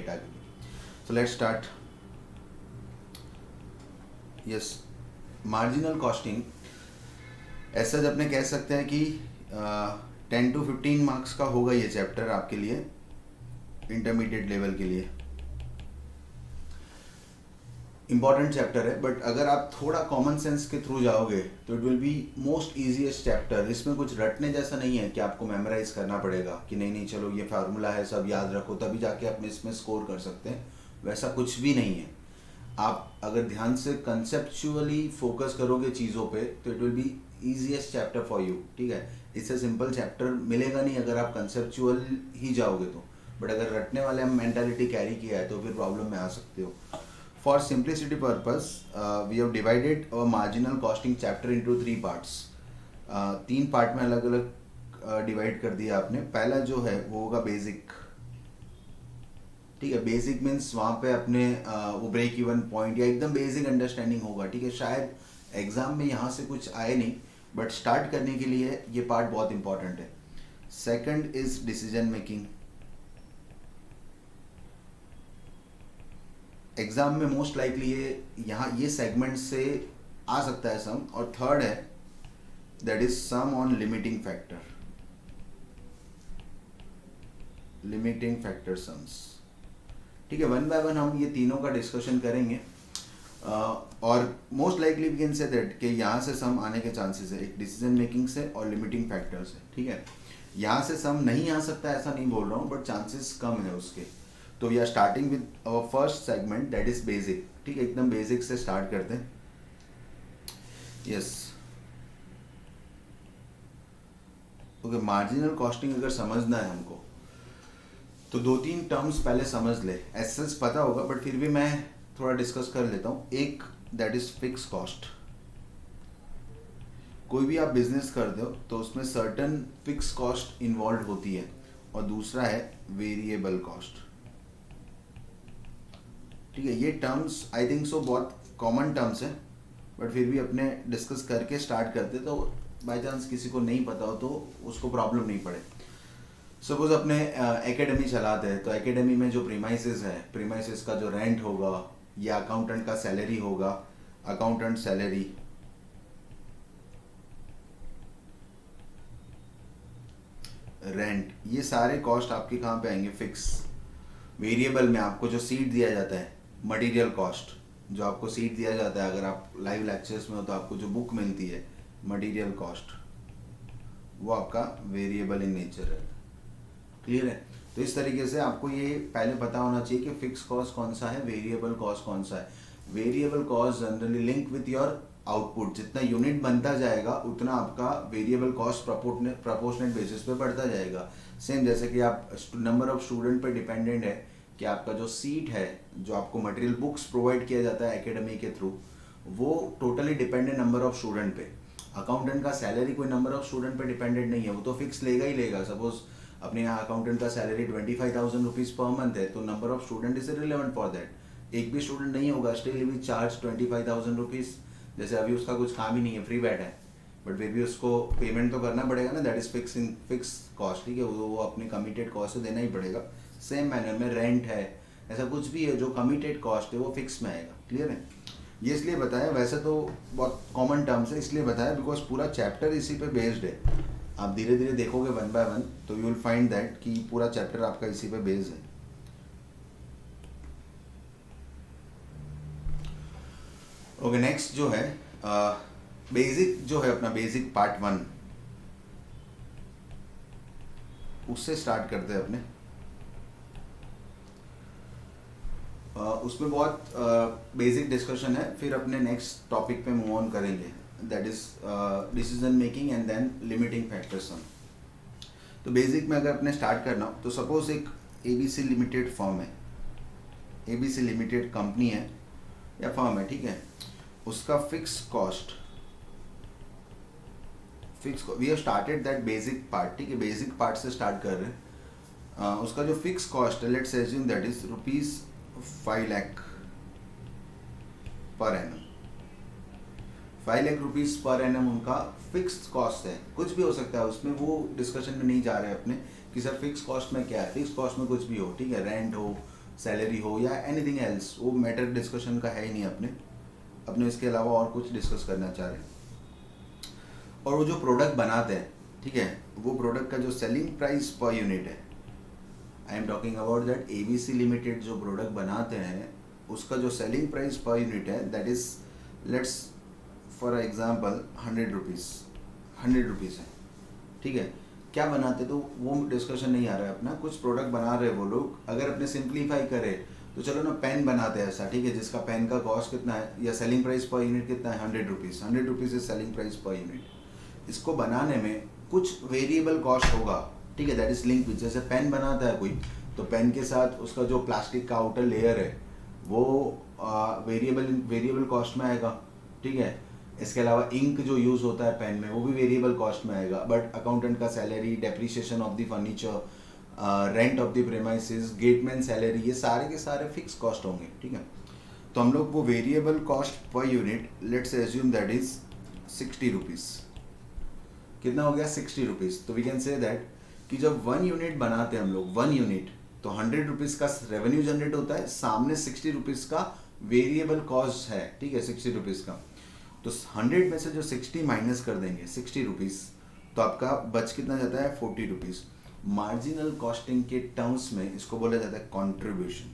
So let's start. Yes, marginal costing ऐसा अपने कह सकते हैं कि 10 to 15 मार्क्स का होगा ये चैप्टर आपके लिए इंटरमीडिएट लेवल के लिए। इम्पॉर्टेंट चैप्टर है, बट अगर आप थोड़ा कॉमन सेंस के थ्रू जाओगे तो it will be most easiest chapter. इसमें कुछ रटने जैसा नहीं है कि आपको मेमोराइज करना पड़ेगा कि नहीं चलो ये फार्मूला है सब याद रखो तभी जाके आप इसमें स्कोर कर सकते हैं, वैसा कुछ भी नहीं है। आप अगर ध्यान से कंसेप्चुअली फोकस करोगे चीज़ों पे तो it will be easiest chapter for you. ठीक है, इससे सिंपल चैप्टर मिलेगा नहीं अगर आप कंसेप्चुअल ही जाओगे तो, बट अगर रटने वाले हम मेंटालिटी कैरी किया है तो फिर प्रॉब्लम में आ सकते हो। For simplicity purpose, we have divided our marginal costing chapter into 3 parts. 3 part में अलग अलग डिवाइड कर दिया आपने। पहला जो है वो होगा बेसिक। ठीक है, बेसिक मीन्स वहाँ पे अपने वो ब्रेक इवन पॉइंट या एकदम बेसिक अंडरस्टैंडिंग होगा। ठीक है, शायद एग्जाम में यहाँ से कुछ आए नहीं, बट स्टार्ट करने के लिए ये पार्ट बहुत इंपॉर्टेंट है। Second is decision making. Exam में मोस्ट लाइकली ये सेगमेंट से आ सकता है सम। और थर्ड है that is sum on limiting factor sums. ठीक है, वन बाय वन हम ये तीनों का डिस्कशन करेंगे। और most likely we can say that कि यहाँ से सम आने के चांसेस है, एक डिसीजन मेकिंग से और लिमिटिंग फैक्टर से। ठीक है, यहाँ से सम नहीं आ सकता ऐसा नहीं बोल रहा हूँ, बट चांसेस कम है उसके। तो we are starting with our first segment that is basic. ठीक है, एकदम बेसिक से स्टार्ट करते हैं। यस, ओके, मार्जिनल कॉस्टिंग अगर समझना है हमको तो 2-3 टर्म्स पहले समझ ले। एसेंस पता होगा बट फिर भी मैं थोड़ा डिस्कस कर लेता हूँ। एक दैट इज फिक्स कॉस्ट। कोई भी आप बिजनेस करते हो तो उसमें सर्टन फिक्स कॉस्ट इन्वॉल्व होती है। और दूसरा है वेरिएबल कॉस्ट। ठीक है, ये टर्म्स आई थिंक सो बहुत कॉमन टर्म्स है, बट फिर भी अपने डिस्कस करके स्टार्ट करते तो बाय चांस किसी को नहीं पता हो तो उसको प्रॉब्लम नहीं पड़े। सपोज अपने एकेडमी चलाते हैं तो एकेडमी में जो प्रीमाइसेस है, प्रीमाइसेस का जो रेंट होगा या अकाउंटेंट का सैलरी होगा, अकाउंटेंट सैलरी, रेंट, ये सारे कॉस्ट आपके कहाँ पे आएंगे? फिक्स। वेरिएबल में आपको जो सीट दिया जाता है, मटेरियल कॉस्ट, जो आपको सीट दिया जाता है अगर आप लाइव लेक्चर्स में हो तो आपको जो बुक मिलती है मटेरियल कॉस्ट, वो आपका वेरिएबल इन नेचर है। क्लियर है? तो इस तरीके से आपको ये पहले पता होना चाहिए कि फिक्स कॉस्ट कौन सा है, वेरिएबल कॉस्ट कौन सा है। Variable cost generally link with your output. जितना यूनिट बनता जाएगा उतना आपका वेरिएबल कॉस्ट प्रोपोर्शनेट बेसिस पे बढ़ता जाएगा। सेम जैसे कि आप नंबर ऑफ स्टूडेंट पे डिपेंडेंट है कि आपका जो सीट है, जो आपको मटेरियल बुक्स प्रोवाइड किया जाता है एकेडमी के थ्रू, वो totally dependent number of student पे। अकाउंटेंट का सैलरी कोई नंबर ऑफ स्टूडेंट पे डिपेंडेंट नहीं है, वो तो फिक्स लेगा ही लेगा। सपोज अपने यहाँ अकाउंटेंट का सैलरी 25,000 रुपीज़ पर मंथ है तो number of student is relevant for that. एक भी स्टूडेंट नहीं होगा स्टिल वी चार्ज 25,000 रुपीज़। जैसे अभी उसका कुछ काम ही नहीं है, फ्री बैठा है, बट फिर भी उसको पेमेंट तो करना पड़ेगा ना, दैट इज फिक्स कॉस्ट। ठीक है, वो अपने कमिटेड कॉस्ट से देना ही पड़ेगा। सेम मैनर में रेंट है, ऐसा कुछ भी है जो कमिटेड कॉस्ट है वो फिक्स में आएगा। क्लियर है? ये इसलिए बताया, वैसे तो बहुत कॉमन टर्म्स है इसलिए बताया बिकॉज पूरा चैप्टर इसी पे बेस्ड है। आप धीरे धीरे देखोगे वन बाय वन तो यू विल फाइंड दैट कि पूरा चैप्टर आपका इसी पे बेस्ड है। ओके, नेक्स्ट जो है बेसिक जो है अपना बेसिक पार्ट 1, उससे स्टार्ट करते हैं अपने। उसमें बहुत बेसिक डिस्कशन है, फिर अपने नेक्स्ट टॉपिक पे मूव ऑन करेंगे that is decision making and then limiting factors. तो बेसिक में अगर अपने स्टार्ट करना हो तो सपोज एक ABC लिमिटेड फर्म है, ABC लिमिटेड कंपनी है या फर्म है। ठीक है, उसका fix cost, we have started that basic part. ठीक है, बेसिक पार्ट से स्टार्ट कर रहे हैं। उसका जो फिक्स कॉस्ट है, let's assume that is ₹5 lakh per annum. 5 lakh rupees per annum उनका फिक्स कॉस्ट है। कुछ भी हो सकता है उसमें, वो डिस्कशन में नहीं जा रहे अपने कि सर फिक्स कॉस्ट में क्या है। फिक्स कॉस्ट में कुछ भी हो, ठीक है, रेंट हो, सैलरी हो या एनीथिंग एल्स, वो मैटर डिस्कशन का है ही नहीं। अपने इसके अलावा और कुछ डिस्कस करना चाह रहे हैं। और वो जो प्रोडक्ट बनाते हैं, ठीक है, वो प्रोडक्ट का जो सेलिंग प्राइस पर यूनिट है, I am talking about that ABC limited जो प्रोडक्ट बनाते हैं उसका जो सेलिंग प्राइस पर यूनिट है that is, let's for example 100 rupees है, ठीक है। क्या बनाते तो वो डिस्कशन नहीं आ रहा है अपना, कुछ प्रोडक्ट बना रहे वो लोग। अगर अपने सिंप्लीफाई करें तो चलो ना, पेन बनाते हैं ऐसा, ठीक है, जिसका पेन का कॉस्ट कितना है या सेलिंग प्राइस पर यूनिट कितना है, 100 rupees. 100 rupees is selling price per unit. इसको बनाने में कुछ वेरिएबल कॉस्ट होगा, ठीक है, दैट इज लिंक विद, जैसे पेन बनाता है कोई, तो पेन के साथ उसका जो प्लास्टिक का आउटर लेयर है वो वेरिएबल कॉस्ट में आएगा, ठीक है। इसके अलावा इंक जो यूज़ होता है पेन में वो भी वेरिएबल कॉस्ट में आएगा। बट अकाउंटेंट का salary, depreciation of the furniture, rent of the premises, gateman salary, ये सारे के सारे फिक्स कॉस्ट होंगे, ठीक है। तो हम लोग वो variable cost per unit, let's assume that is 60 rupees. कितना हो गया, 60 रुपीज़। तो वी कैन से दैट कि जब 1 यूनिट बनाते हैं हम लोग, 1 यूनिट, तो 100 रुपीज़ का रेवेन्यू जनरेट होता है, सामने 60 रुपीज़ का वेरिएबल कॉस्ट है, ठीक है, 60 रुपीज़ का। तो 100 में से जो 60 माइनस कर देंगे, 60 रुपीज़, तो आपका बच कितना जाता है, 40 रुपीज़। मार्जिनल कॉस्टिंग के टर्म्स में इसको बोला जाता है कॉन्ट्रीब्यूशन।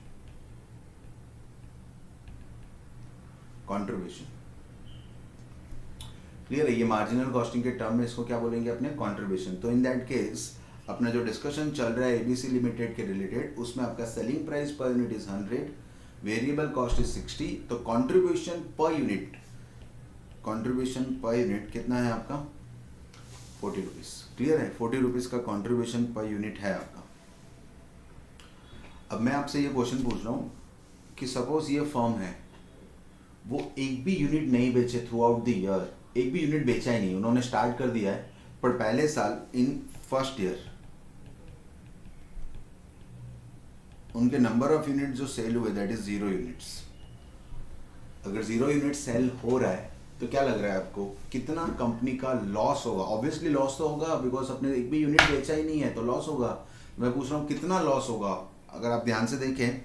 क्लियर है? ये मार्जिनल कॉस्टिंग के टर्म में इसको क्या बोलेंगे अपने, कॉन्ट्रीब्यूशन। तो इन दैट केस अपना जो डिस्कशन चल रहा है एबीसी लिमिटेड के रिलेटेड, उसमें आपका selling price per unit is 100, variable cost is 60, तो कॉन्ट्रीब्यूशन पर यूनिट कितना है आपका, 40 रुपीज़। क्लियर है? 40 रुपीज़ का कॉन्ट्रीब्यूशन पर यूनिट है आपका। अब मैं आपसे ये क्वेश्चन पूछ रहा हूँ कि सपोज ये फर्म है, वो एक भी यूनिट नहीं बेचे थ्रू आउट द ईयर, एक भी यूनिट बेचा ही नहीं, उन्होंने स्टार्ट कर दिया है, पर पहले साल इन फर्स्ट ईयर उनके नंबर ऑफ यूनिट जो सेल हुए दैट इज 0 यूनिट्स। अगर 0 यूनिट सेल हो रहा है तो क्या लग रहा है आपको, कितना कंपनी का लॉस होगा? ऑब्वियसली लॉस तो होगा, बिकॉज अपने एक भी यूनिट बेचा ही नहीं है तो लॉस होगा। मैं पूछ रहा हूँ कितना लॉस होगा। अगर आप ध्यान से देखें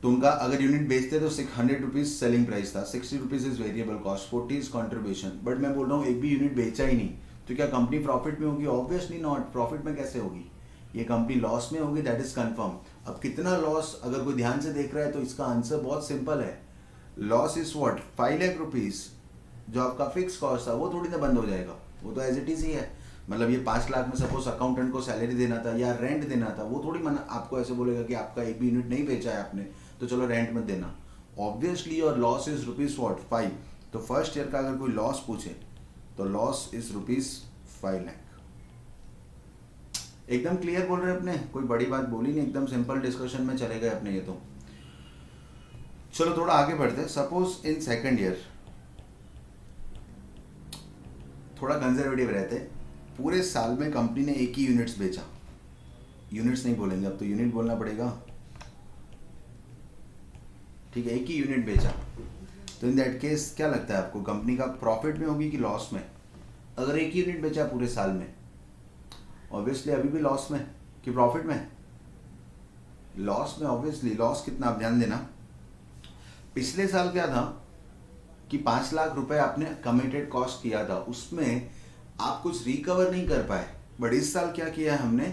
तो उनका अगर यूनिट बेचते तो 100 रुपीज़ सेलिंग प्राइस था, 60 rupees is variable cost, 40 is contribution. But मैं बोल रहा हूँ एक भी यूनिट बेचा ही नहीं, तो क्या कंपनी प्रॉफिट में होगी? Obviously not. प्रॉफिट में कैसे होगी? ये कंपनी लॉस में होगी, दैट इज कंफर्म। अब कितना लॉस, अगर कोई ध्यान से देख रहा है तो इसका आंसर बहुत सिंपल है। Loss is what, 5 lakh rupees. जो आपका फिक्स कॉस्ट था वो थोड़ी ना बंद हो जाएगा, वो तो एज इट इज ही है। मतलब ये 5 लाख में सपोज अकाउंटेंट को सैलरी देना था या रेंट देना था, वो थोड़ी मन आपको ऐसे बोलेगा कि आपका एक भी यूनिट नहीं बेचा है आपने तो चलो रेंट मत देना। Obviously your loss is rupees what, 5। तो फर्स्ट ईयर का अगर कोई लॉस पूछे तो लॉस इज ₹5 लाख। एकदम क्लियर बोल रहे अपने, कोई बड़ी बात बोली नहीं, एकदम सिंपल डिस्कशन में चले गए अपने ये तो। चलो थोड़ा आगे बढ़ते हैं। सपोज इन सेकंड ईयर थोड़ा कंजर्वेटिव रहते, पूरे साल में कंपनी ने एक ही यूनिट्स बेचा, यूनिट्स नहीं बोलेंगे अब तो यूनिट बोलना पड़ेगा, ठीक है, एक ही यूनिट बेचा, तो इन दैट केस क्या लगता है आपको, कंपनी का प्रॉफिट में होगी कि लॉस में? अगर एक ही यूनिट बेचा पूरे साल में, ऑब्वियसली अभी भी लॉस में कि प्रॉफिट में? लॉस में, ऑब्वियसली लॉस। कितना, आप ध्यान देना, पिछले साल क्या था कि 5 लाख रुपए आपने कमिटेड कॉस्ट किया था, उसमें आप कुछ रिकवर नहीं कर पाए। बट इस साल क्या किया है हमने,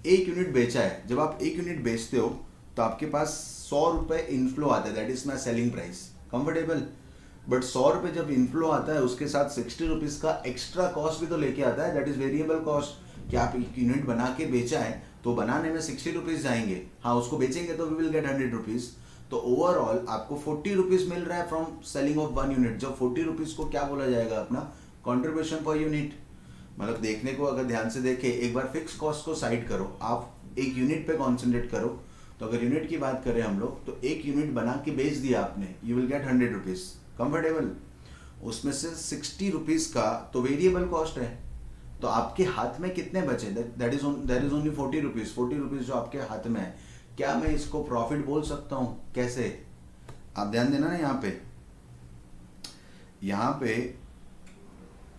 एक यूनिट बेचा है। जब आप एक यूनिट बेचते हो तो आपके पास 100 रुपए इनफ्लो आता है, that is my selling price, comfortable. But 100 रुपए जब इनफ्लो आता है उसके साथ 60 रुपीज़ का एक्स्ट्रा कॉस्ट भी तो लेके आता है, दैट इज वेरिएबल कॉस्ट। कि आप एक यूनिट बना के बेचा है तो बनाने में 60 रुपीज़ जाएंगे, हाँ उसको बेचेंगे तो वी विल गेट 100 रुपीज़। तो ओवरऑल आपको 40 रुपीज़ मिल रहा है फ्रॉम सेलिंग ऑफ 1 यूनिट। जब 40 रुपीज़ को क्या बोला जाएगा अपना, कॉन्ट्रीब्यूशन पर यूनिट। मतलब देखने को अगर ध्यान से देखें, एक बार फिक्स कॉस्ट को साइड करो, आप एक यूनिट पे कॉन्सेंट्रेट करो। तो अगर यूनिट की बात करें हम लोग, तो एक यूनिट बना के बेच दिया आपने, you will get 100 rupees, comfortable. उसमें से 60 रुपीज़ का तो वेरिएबल कॉस्ट है, तो आपके हाथ में कितने बचे, that is only 40 rupees. 40 rupees जो आपके हाथ में है, क्या मैं इसको प्रॉफिट बोल सकता हूँ? कैसे? आप ध्यान देना ना, यहाँ पे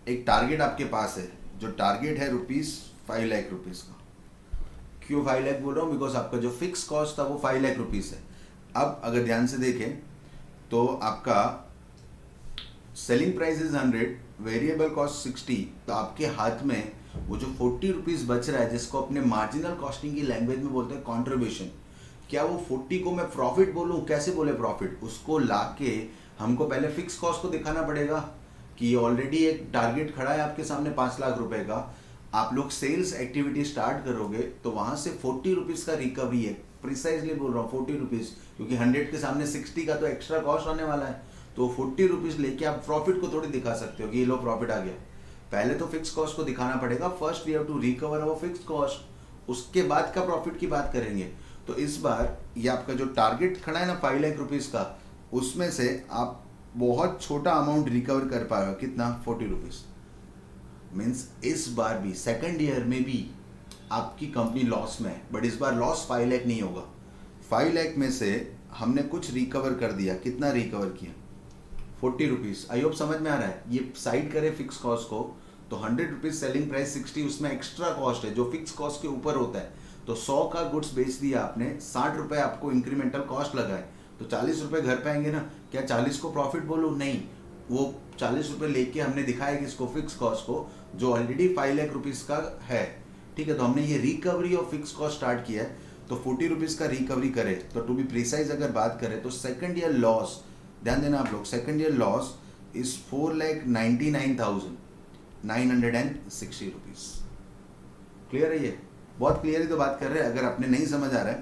एक टारगेट आपके पास है, जो टारगेट है ₹5 लाख का। क्यों 5 लाख बोल रहा हूँ? बिकॉज आपका जो फिक्स कॉस्ट था वो 5 लाख रुपीज़ है। अब अगर ध्यान से देखें तो आपका selling price is 100, variable cost 60, तो आपके हाथ में वो जो 40 रुपीज़ बच रहा है, जिसको अपने मार्जिनल कॉस्टिंग की लैंग्वेज में बोलते हैं कॉन्ट्रीब्यूशन, क्या वो 40 को मैं प्रॉफिट बोलूँ? कैसे बोले प्रॉफिट? उसको लाके हमको पहले फिक्स कॉस्ट को दिखाना पड़ेगा कि ऑलरेडी एक टारगेट खड़ा है आपके सामने 5 लाख रुपए का। आप लोग सेल्स एक्टिविटी स्टार्ट करोगे तो वहां से 40 रुपीज़ का रिकवरी है, प्रिसाइजली बोल रहा हूँ 40 रुपीज़, क्योंकि 100 के सामने 60 का तो एक्स्ट्रा कॉस्ट आने वाला है। तो 40 रुपीज़ लेके आप प्रॉफिट को थोड़ी दिखा सकते हो कि ये लो प्रॉफिट आ गया। पहले तो फिक्स कॉस्ट को दिखाना पड़ेगा। First we have to recover our fix cost, उसके बाद का प्रॉफिट की बात करेंगे। तो इस बार ये आपका जो टारगेट खड़ा है ना 5 लाख रुपीज़ का, उसमें से आप बहुत छोटा अमाउंट रिकवर कर पा रहे हो। कितना? 40 रुपीज़। मीन्स इस बार भी सेकंड ईयर में भी आपकी कंपनी लॉस में है, बट इस बार लॉस 5 लाख नहीं होगा। 5 लाख में से हमने कुछ रिकवर कर दिया। कितना रिकवर किया? 40 रुपीज़। आई होप समझ में आ रहा है। ये साइड करे फिक्स कॉस्ट को, तो 100 रुपीज़ सेलिंग प्राइस 60, उसमें एक्स्ट्रा कॉस्ट है जो फिक्स कॉस्ट के ऊपर होता है। तो 100 का गुड्स बेच दिया आपने, 60 रुपये आपको इंक्रीमेंटल कॉस्ट लगा है, तो 40 रुपये घर पे आएंगे ना। क्या 40 को प्रॉफिट बोलूँ? नहीं, वो 40 रुपये लेके हमने दिखाया कि इसको फिक्स कॉस्ट को, जो ऑलरेडी 5 लाख रुपीज़ का है। ठीक है, तो हमने ये recovery of fix cost start किया है। तो 40 रुपीज़ का रिकवरी करे तो टू बी प्रिसाइज अगर बात करें तो सेकंड ईयर लॉस, ध्यान देना आप लोग, second year loss is 4,99,960 rupees. Clear है? ये बहुत क्लियर ही तो बात कर रहे हैं। अगर आपने नहीं समझ आ रहा है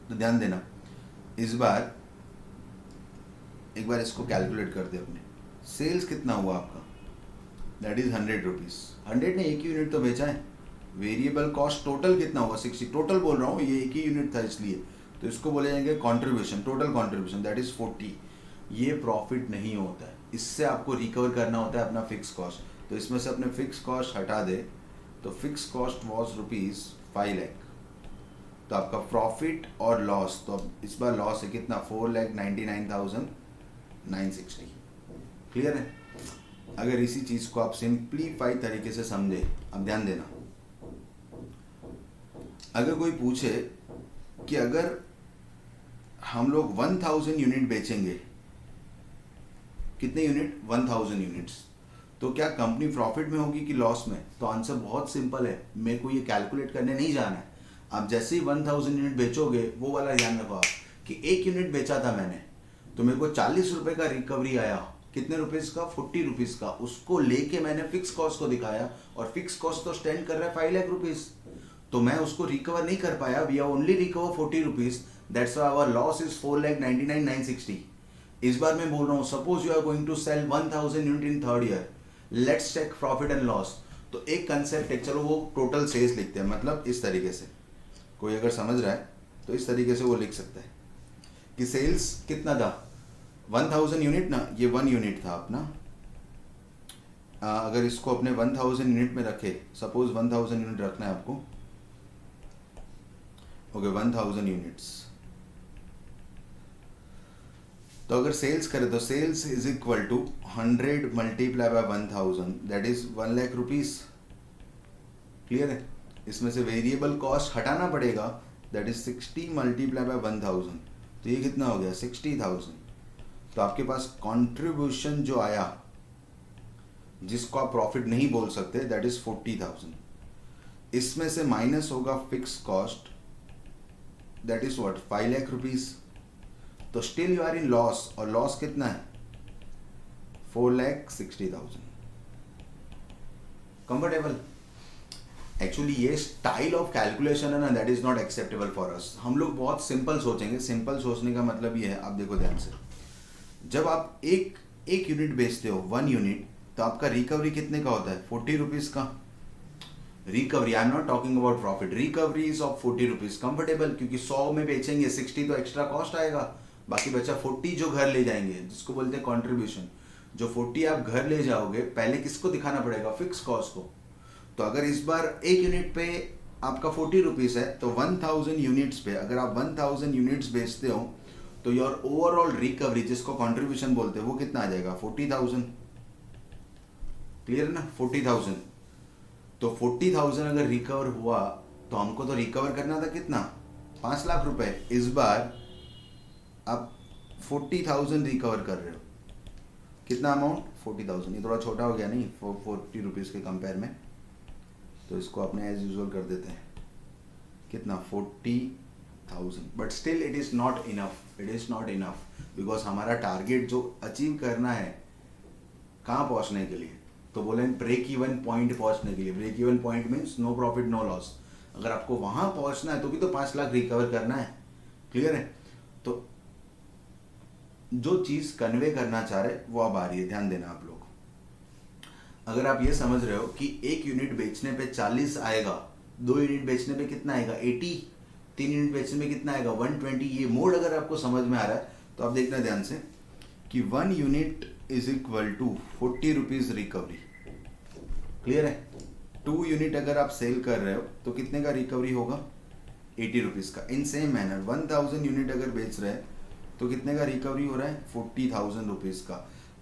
तो ध्यान देना। इस बार एक बार इसको कैलकुलेट कर दे अपने। सेल्स कितना हुआ आपका? That is 100 rupees. 100 ने एक ही यूनिट तो बेचा है। वेरिएबल कॉस्ट टोटल कितना हुआ? 60। टोटल बोल रहा हूँ, ये एक ही यूनिट था इसलिए, तो इसको बोले जाएंगे contribution, total contribution, that is 40। ये प्रॉफिट नहीं होता है, इससे आपको रिकवर करना होता है अपना फिक्स कॉस्ट। तो इसमें से अपने फिक्स कॉस्ट हटा दे तो फिक्स कॉस्ट वॉज ₹5 लाख। तो आपका प्रॉफिट और लॉस, तो अब इस बार लॉस है कितना? 4,99,960। क्लियर है? अगर इसी चीज़ को आप सिंप्लीफाई तरीके से समझे, अब ध्यान देना, अगर कोई पूछे कि अगर हम लोग 1000 यूनिट बेचेंगे, कितने यूनिट? 1000 यूनिट्स, तो क्या कंपनी प्रॉफिट में होगी कि लॉस में? तो आंसर बहुत सिंपल है, मेरे को ये कैलकुलेट करने नहीं जाना है। आप जैसे ही 1000 यूनिट बेचोगे, वो वाला ध्यान रखो आप कि एक यूनिट बेचा था मैंने, तो मेरे को 40 रुपये का रिकवरी आया। कितने रुपीज़ का? 40 रुपीज़ का। उसको लेके मैंने फिक्स कॉस्ट को दिखाया, और फिक्स कॉस्ट तो स्टैंड कर रहा है 5 लाख रुपीज़, तो मैं उसको रिकवर नहीं कर पाया। We are only recover 40 rupees, that's why our loss is 4,99,960। इस बार मैं बोल रहा हूँ, suppose you are going to sell 1000 unit in third year, let's check profit and loss. तो एक कंसेप्ट है, चलो वो टोटल सेल्स लिखते हैं, मतलब इस तरीके से, कोई अगर समझ रहा है तो इस तरीके से वो लिख सकता है कि सेल्स कितना था? 1000 यूनिट ना, ये 1 यूनिट था अपना। अगर इसको अपने 1000 यूनिट में रखे, सपोज 1000 यूनिट रखना है आपको, ओके 1000 यूनिट्स, तो अगर सेल्स करें तो sales is equal to 100 multiply by 1000, that is 1 lakh rupees. Clear है? इसमें से वेरिएबल कॉस्ट हटाना पड़ेगा, दैट इज 60 मल्टीप्लाई बाय 1000, तो ये कितना हो गया? 60,000। तो आपके पास कंट्रीब्यूशन जो आया, जिसको आप प्रॉफिट नहीं बोल सकते, दैट इज 40,000। इसमें से माइनस होगा fix cost, that is what? 5 lakh rupees. तो still you are in loss, और लॉस कितना है? 4,60,000। कंफर्टेबल? एक्चुअली ये स्टाइल ऑफ कैलकुलेशन है ना, that is not acceptable for us. हम लोग बहुत सिंपल सोचेंगे। सिंपल सोचने का मतलब ये है, आप देखो ध्यान से, जब आप एक यूनिट बेचते हो, 1 यूनिट, तो आपका रिकवरी कितने का होता है? 40 रुपीज़ का recovery. I am not talking about profit. Recovery is of 40 rupees. Comfortable? क्योंकि 100 में बेचेंगे, 60 तो एक्स्ट्रा कॉस्ट आएगा, बाकी बचा 40 जो घर ले जाएंगे, जिसको बोलते हैं कॉन्ट्रीब्यूशन। जो 40 आप घर ले जाओगे, पहले किसको दिखाना पड़ेगा? फिक्स कॉस्ट को। तो अगर इस बार एक यूनिट पे आपका 40 रुपीज़ है, तो 1000 यूनिट्स पे अगर आप 1000 यूनिट्स बेचते हो, तो योर ओवरऑल रिकवरी, जिसको कॉन्ट्रीब्यूशन बोलते हैं, वो कितना आ जाएगा? 40,000। क्लियर है ना? 40,000। तो 40,000 अगर रिकवर हुआ, तो हमको तो रिकवर करना था कितना, 5 लाख रुपए। इस बार आप 40,000 रिकवर कर रहे हो। कितना अमाउंट, 40,000। ये थोड़ा छोटा हो गया नहीं 40 रुपीज़ के कंपेयर में, तो इसको अपने एज यूजल कर देते हैं। कितना, 40,000। But still it is not enough, it is not enough, because हमारा टारगेट जो अचीव करना है कहाँ पहुँचने के लिए, तो बोले ब्रेक इवन पॉइंट पहुँचने के लिए। Break even point means no profit no loss. अगर आपको वहाँ पहुँचना है तो भी तो 5 लाख रिकवर करना है। क्लियर है? तो जो चीज़ कन्वे करना चाह रहे वो अब आ रही है, ध्यान देना आप लोग। अगर आप ये समझ रहे हो कि 1 यूनिट बेचने पे 40 आएगा, 2 यूनिट बेचने पे कितना आएगा 80, 3 यूनिट बेचने में कितना आएगा 120, ये मोड अगर आपको समझ में आ रहा है तो आप देखना ध्यान से कि 1 unit is equal to 40 rupees recovery. Clear है? 2 यूनिट अगर आप सेल कर रहे हो तो कितने का रिकवरी होगा, 80 रुपीज़ का। इन सेम मैनर 1000 यूनिट अगर बेच रहे हैं तो कितने का रिकवरी हो रहा है, 40,000 रुपीज़ का।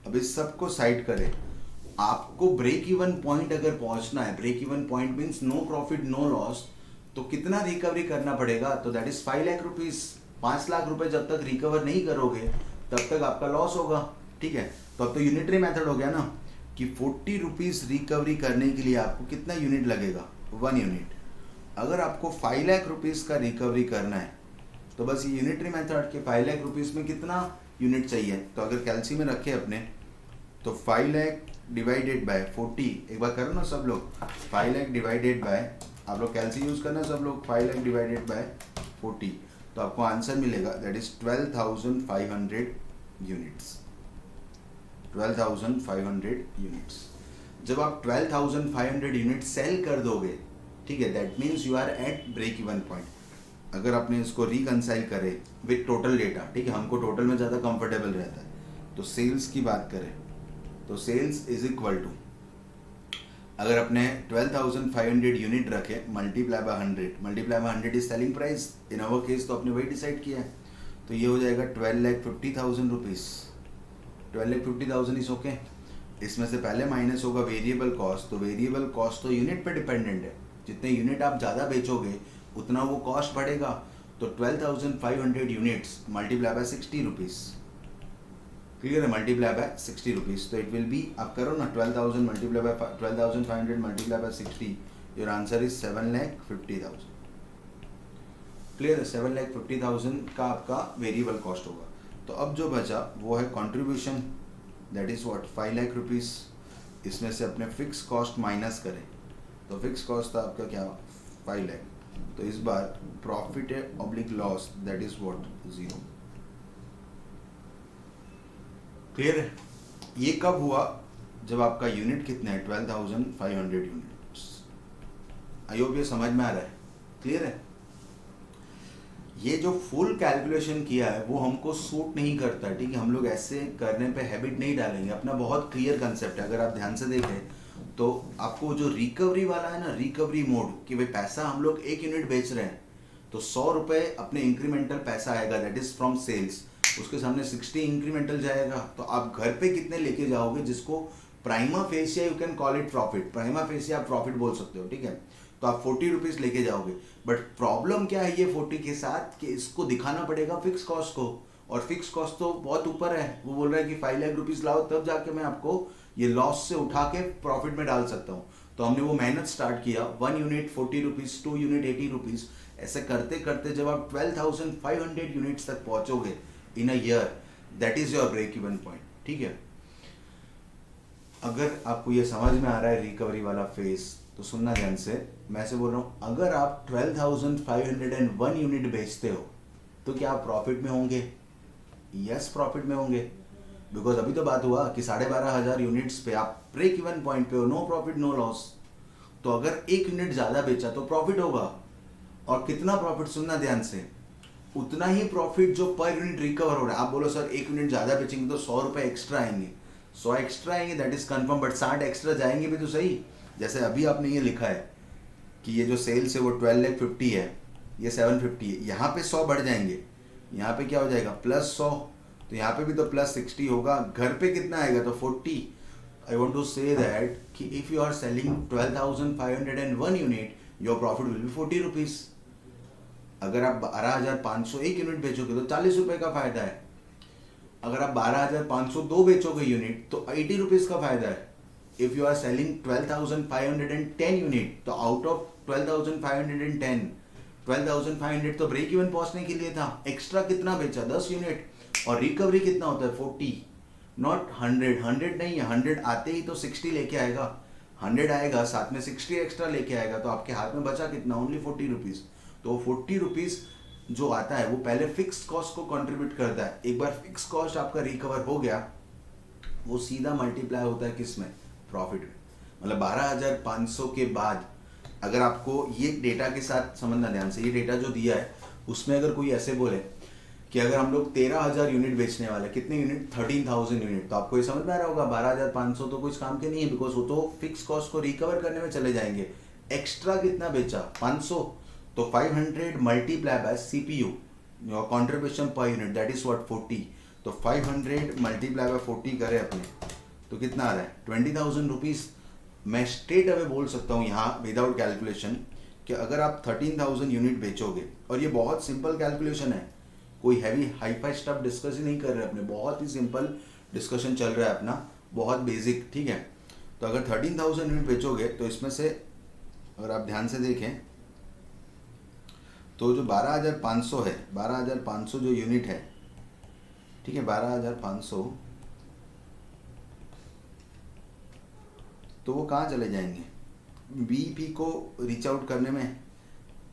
अब इस सबको साइड करें, आपको ब्रेक इवन पॉइंट अगर पहुंचना है, break even point means no profit no loss, तो कितना रिकवरी करना पड़ेगा, तो that is 5 lakh rupees. 5 lakh रुपए जब तक रिकवर नहीं करोगे तब तक आपका लॉस होगा। ठीक है? तो अब तो यूनिटरी मेथड हो गया ना कि 40 रुपीज़ रिकवरी करने के लिए आपको कितना यूनिट लगेगा, 1 यूनिट। अगर आपको 5 लाख रुपीज़ का रिकवरी करना है तो बस ये यूनिटरी मेथड के 5 लाख रुपीज़ में कितना यूनिट चाहिए, तो अगर कैलसी में रखे अपने तो 5 लाख डिवाइडेड बाय 40, एक बार करो ना सब लोग, 5 लाख डिवाइडेड बाय, आप लोग कैलसी यूज़ करना सब लोग, 5 लाख डिवाइडेड बाय 40, तो आपको आंसर मिलेगा दैट इज 12,500 यूनिट्स। 12,500 यूनिट्स। जब आप 12,500 यूनिट सेल कर दोगे, ठीक है, that means you are at break even point. अगर आपने इसको रिकंसाइल करे विथ टोटल डेटा, ठीक है, हमको टोटल में ज़्यादा कंफर्टेबल रहता है, तो सेल्स की बात करें तो सेल्स इज इक्वल टू, अगर अपने 12,500 यूनिट रखे multiply by 100, multiply bye 100 is selling price, in our case तो अपने वही डिसाइड किया है, तो ये हो जाएगा 12,50,000 रुपीज़। 12,50,000 is okay. इसमें से पहले माइनस होगा वेरिएबल कॉस्ट, तो वेरिएबल कॉस्ट तो यूनिट पे डिपेंडेंट है, जितने यूनिट आप ज़्यादा बेचोगे उतना वो कॉस्ट बढ़ेगा, तो 12,500 units multiply by 60 rupees. Clear है? मल्टीप्लाई बाय 60 रुपीज़, तो इट विल बी, आप करो ना 12,000 multiply by 12,500 multiply by 60, your answer is 7,50,000। Clear है? 7,50,000 का आपका वेरिएबल कॉस्ट होगा। तो अब जो बचा वो है contribution, that is what 5 lakh rupees. इसमें से अपने फिक्स कॉस्ट माइनस करें तो फिक्स कॉस्ट था आपका क्या, 5 लाख, तो इस बार प्रॉफिट है oblique loss, that is what 0। Clear है? ये कब हुआ, जब आपका यूनिट कितने है 12,500 यूनिट्स। आई होप ये समझ में आ रहा है। क्लियर है? ये जो फुल कैलकुलेशन किया है वो हमको सूट नहीं करता है, ठीक है, हम लोग ऐसे करने पे हैबिट नहीं डालेंगे। अपना बहुत क्लियर कंसेप्ट है, अगर आप ध्यान से देखें तो आपको जो रिकवरी वाला है ना, रिकवरी मोड, कि भाई पैसा हम लोग 1 यूनिट बेच रहे हैं तो 100 रुपये अपने इंक्रीमेंटल पैसा आएगा, दैट इज फ्रॉम सेल्स, उसके सामने 60 इंक्रीमेंटल जाएगा, तो आप घर पे कितने लेके जाओगे, जिसको prima fascia you can call it profit, prima fascia आप प्रॉफिट बोल सकते हो, ठीक है, तो आप 40 रुपीज़ लेके जाओगे। बट प्रॉब्लम क्या है ये 40 के साथ, कि इसको दिखाना पड़ेगा फिक्स कॉस्ट को, और फिक्स कॉस्ट तो बहुत ऊपर है, वो बोल रहा है कि 5 लाख रुपीज़ लाओ तब जाके मैं आपको ये लॉस से उठा के प्रॉफिट में डाल सकता हूँ। तो हमने वो मेहनत स्टार्ट किया, 1 यूनिट 40 रुपीज़, 2 यूनिट 80 रुपीज़, ऐसे करते करते जब आप 12,500 यूनिट्स तक पहुँचोगे in a year, that is your break even point. ठीक है? अगर आपको ये समझ में आ रहा है रिकवरी वाला फेज, तो सुनना ध्यान से, मैं से बोल रहा हूँ, अगर आप 12,501 यूनिट बेचते हो तो क्या आप प्रॉफिट में होंगे? यस, प्रॉफिट में होंगे, बिकॉज अभी तो बात हुआ कि 12,500 यूनिट्स पे आप ब्रेक इवन पॉइंट पे हो, नो प्रॉफिट नो लॉस। तो अगर 1 यूनिट ज़्यादा बेचा तो प्रॉफिट होगा, और कितना प्रॉफिट, सुनना ध्यान से, उतना ही प्रॉफिट जो पर यूनिट रिकवर हो रहा है। आप बोलो सर 1 यूनिट ज़्यादा बेचेंगे तो 100 रुपये एक्स्ट्रा आएंगे, 100 एक्स्ट्रा आएंगे, that is confirm, but 60 extra जाएंगे भी तो सही। जैसे अभी आपने ये लिखा है कि ये जो सेल्स है वो 12,50,000 है, ये 750 है, यहाँ पे 100 बढ़ जाएंगे, यहाँ पे क्या हो जाएगा प्लस 100, तो यहाँ पे भी तो प्लस 60 होगा, घर पे कितना आएगा तो 40। I want to say that कि if you are selling 12,501 unit, your profit will be 40 rupees. अगर आप 12,500 एक यूनिट बेचोगे तो 40 रुपए का फायदा है। अगर आप 12,502 बेचोगे यूनिट तो 80 रुपीज का फायदा है। If you are selling 12,510 unit तो आउट ऑफ 12,510 12,500 तो ब्रेक इवन पहुंचने के लिए था, एक्स्ट्रा कितना बेचा 10 यूनिट, और रिकवरी कितना होता है 40, नॉट 100 नहीं है, 100 आते ही तो 60 लेके आएगा, 100 आएगा साथ में 60 एक्स्ट्रा लेके आएगा, तो आपके हाथ में बचा कितना, ओनली 40 रुपीज। तो 40 रुपीज जो आता है वो पहले फिक्स कॉस्ट को कंट्रीब्यूट करता है। एक बार फिक्स कॉस्ट आपका रिकवर हो गया वो सीधा मल्टीप्लाई होता है किस में, प्रॉफिट में। मतलब 12,500 के बाद अगर आपको ये डेटा के साथ समझना ध्यान से, ये डेटा जो दिया है उसमें अगर कोई ऐसे बोले कि अगर हम लोग 13,000 यूनिट बेचने वाले, कितने यूनिट, 13,000 यूनिट, तो आपको ये समझ में आ रहा होगा 12,500 तो कुछ काम के नहीं है, बिकॉज वो तो फिक्स कॉस्ट को रिकवर करने में चले जाएंगे। एक्स्ट्रा कितना बेचा 500, तो 500 multiply by CPU, your contribution per unit, that is what 40। तो 500 मल्टीप्लाई बाय 40 करें अपने तो कितना आ रहा है 20,000 रुपीज। मैं स्ट्रेट अवे बोल सकता हूँ यहाँ विदाउट कैलकुलेशन कि अगर आप 13,000 यूनिट बेचोगे, और ये बहुत सिंपल कैलकुलेशन है, कोई heavy hi fi stuff discuss ही नहीं कर रहे अपने, बहुत ही सिंपल डिस्कशन चल रहा है अपना, बहुत बेसिक, ठीक है। तो अगर 13,000 यूनिट बेचोगे तो इसमें से अगर आप ध्यान से देखें तो जो 12,500 है, 12,500 जो यूनिट है, ठीक है, 12,500 तो वो कहाँ चले जाएंगे, बीईपी को रीच आउट करने में।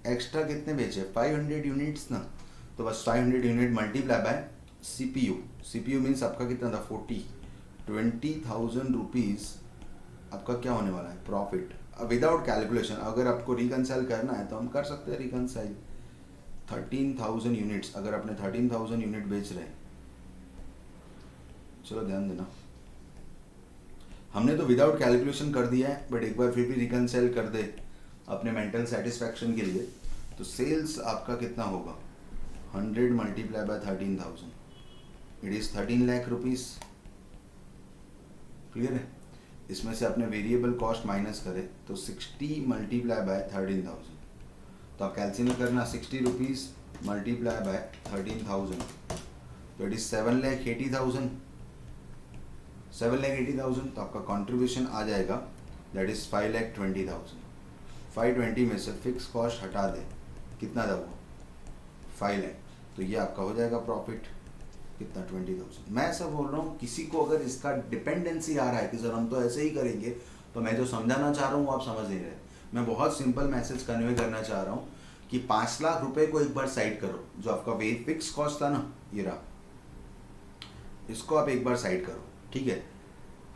एक्स्ट्रा कितने बेचे 500 यूनिट्स ना, तो बस 500 unit multiply by CPU, CPU means आपका कितना था 40, 20,000 रुपीज़ आपका क्या होने वाला है प्रॉफिट विदाउट कैलकुलेशन। अगर आपको रिकनसाइल करना है तो हम कर सकते हैं रिकनसाइल। 13,000 यूनिट्स, अगर अपने 13,000 यूनिट बेच रहे हैं, चलो ध्यान देना, हमने तो विदाउट कैलकुलेशन कर दिया है, बट एक बार फिर भी रिकनसाइल कर दे अपने मेंटल सेटिस्फैक्शन के लिए। तो सेल्स आपका कितना होगा 100 multiply bye 13,000, it is 13 lakh rupees. Clear है। इसमें से अपने वेरिएबल कॉस्ट माइनस करें तो 60 मल्टीप्लाई बाय 13,000, तो आप कैलकुलेट करना 60 रुपीज़ मल्टीप्लाई बाय 13,000, तो इट इज़ 7,80,000, 7,80,000। तो आपका कंट्रीब्यूशन आ जाएगा दैट इज़ 5,20,000। 520 में से फिक्स कॉस्ट हटा दे, कितना था वो 5 लाख, तो ये आपका हो जाएगा प्रॉफिट कितना 20,000। मैं ऐसा बोल रहा हूँ, किसी को अगर इसका डिपेंडेंसी आ रहा है कि सर हम तो ऐसे ही करेंगे, तो मैं जो समझाना चाह रहा हूँ वो आप समझ नहीं रहे। मैं बहुत सिंपल मैसेज कन्वे करना चाह रहा हूँ कि 5 लाख रुपए को एक बार साइड करो, जो आपका वे फिक्स कॉस्ट था ना, ये रहा, इसको आप एक बार साइड करो, ठीक है।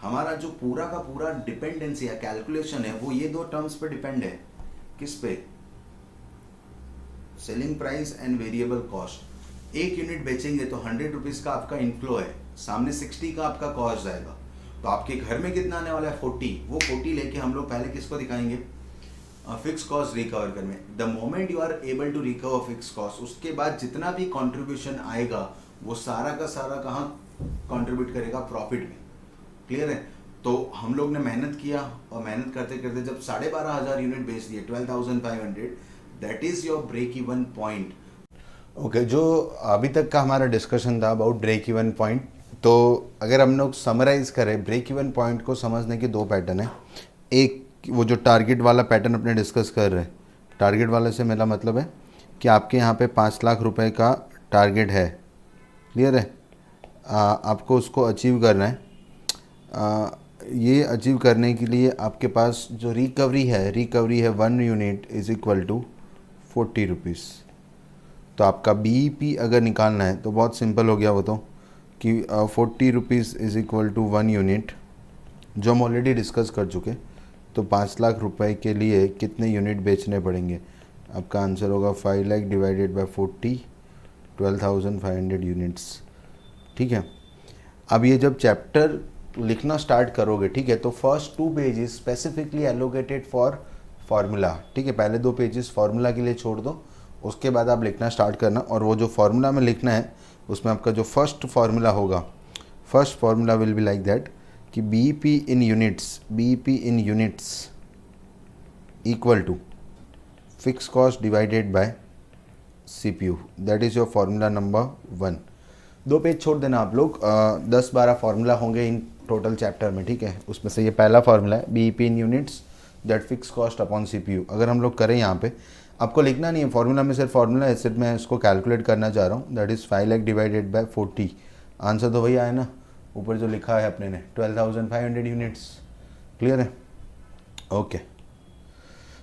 हमारा जो पूरा का पूरा डिपेंडेंसी या कैलकुलेशन है वो ये दो टर्म्स पे डिपेंड है, किस पे, selling price and variable cost. एक यूनिट बेचेंगे तो 100 रुपीज़ का आपका इनफ्लो है, सामने 60 का आपका कॉस्ट आएगा, तो आपके घर में कितना आने वाला है 40। वो 40 लेके हम लोग पहले किसको दिखाएंगे, फिक्स कॉस्ट रिकवर करने। The moment you are able to recover fix cost, उसके बाद जितना भी कंट्रीब्यूशन आएगा वो सारा का सारा कहाँ कंट्रीब्यूट करेगा, प्रॉफिट में। क्लियर है। तो हम लोग ने मेहनत किया, और मेहनत करते करते जब 12,500 यूनिट बेच दिए 12,500, that is your break even point. Okay, जो अभी तक का हमारा डिस्कशन था अबाउट ब्रेक इवन पॉइंट, तो अगर हम लोग समराइज करें, ब्रेक इवन पॉइंट को समझने के दो पैटर्न है। एक वो जो टारगेट वाला पैटर्न अपने डिस्कस कर रहे हैं, टारगेट वाले से मेरा मतलब है कि आपके यहाँ पे 5 लाख रुपए का टारगेट है, क्लियर है, आपको उसको अचीव करना है। ये अचीव करने के लिए आपके पास जो रिकवरी है 1 unit is equal to 40 rupees. तो आपका बीईपी अगर निकालना है तो बहुत सिंपल हो गया वो तो, कि 40 rupees is equal to 1 unit, जो हम ऑलरेडी डिस्कस कर चुके। तो 5 लाख रुपए के लिए कितने यूनिट बेचने पड़ेंगे, आपका आंसर होगा 5 लाख डिवाइडेड बाय 40, 12,500 यूनिट्स, ठीक है। अब ये जब चैप्टर लिखना स्टार्ट करोगे, ठीक है, तो first 2 pages specifically allocated for formula, ठीक है, पहले 2 पेजेस फार्मूला के लिए छोड़ दो, उसके बाद आप लिखना स्टार्ट करना। और वो जो फार्मूला में लिखना है उसमें आपका जो फर्स्ट फार्मूला होगा, first formula will be like that कि BEP in units equal to fix cost divided by CPU, that is your formula number 1। 2 page छोड़ देना आप लोग, 10-12 फार्मूला होंगे इन टोटल चैप्टर में, ठीक है। उसमें से ये पहला फार्मूला है BEP in units that fix cost upon CPU। अगर हम लोग करें यहाँ पे, आपको लिखना नहीं है फार्मूला में, सिर्फ फार्मूला है, सिर्फ मैं इसको कैलकुलेट करना चाह रहा हूँ। That is 5 lakh divided by 40। Answer तो वही आया ना ऊपर जो लिखा है अपने ने, 12,500 यूनिट्स। क्लियर है? ओके,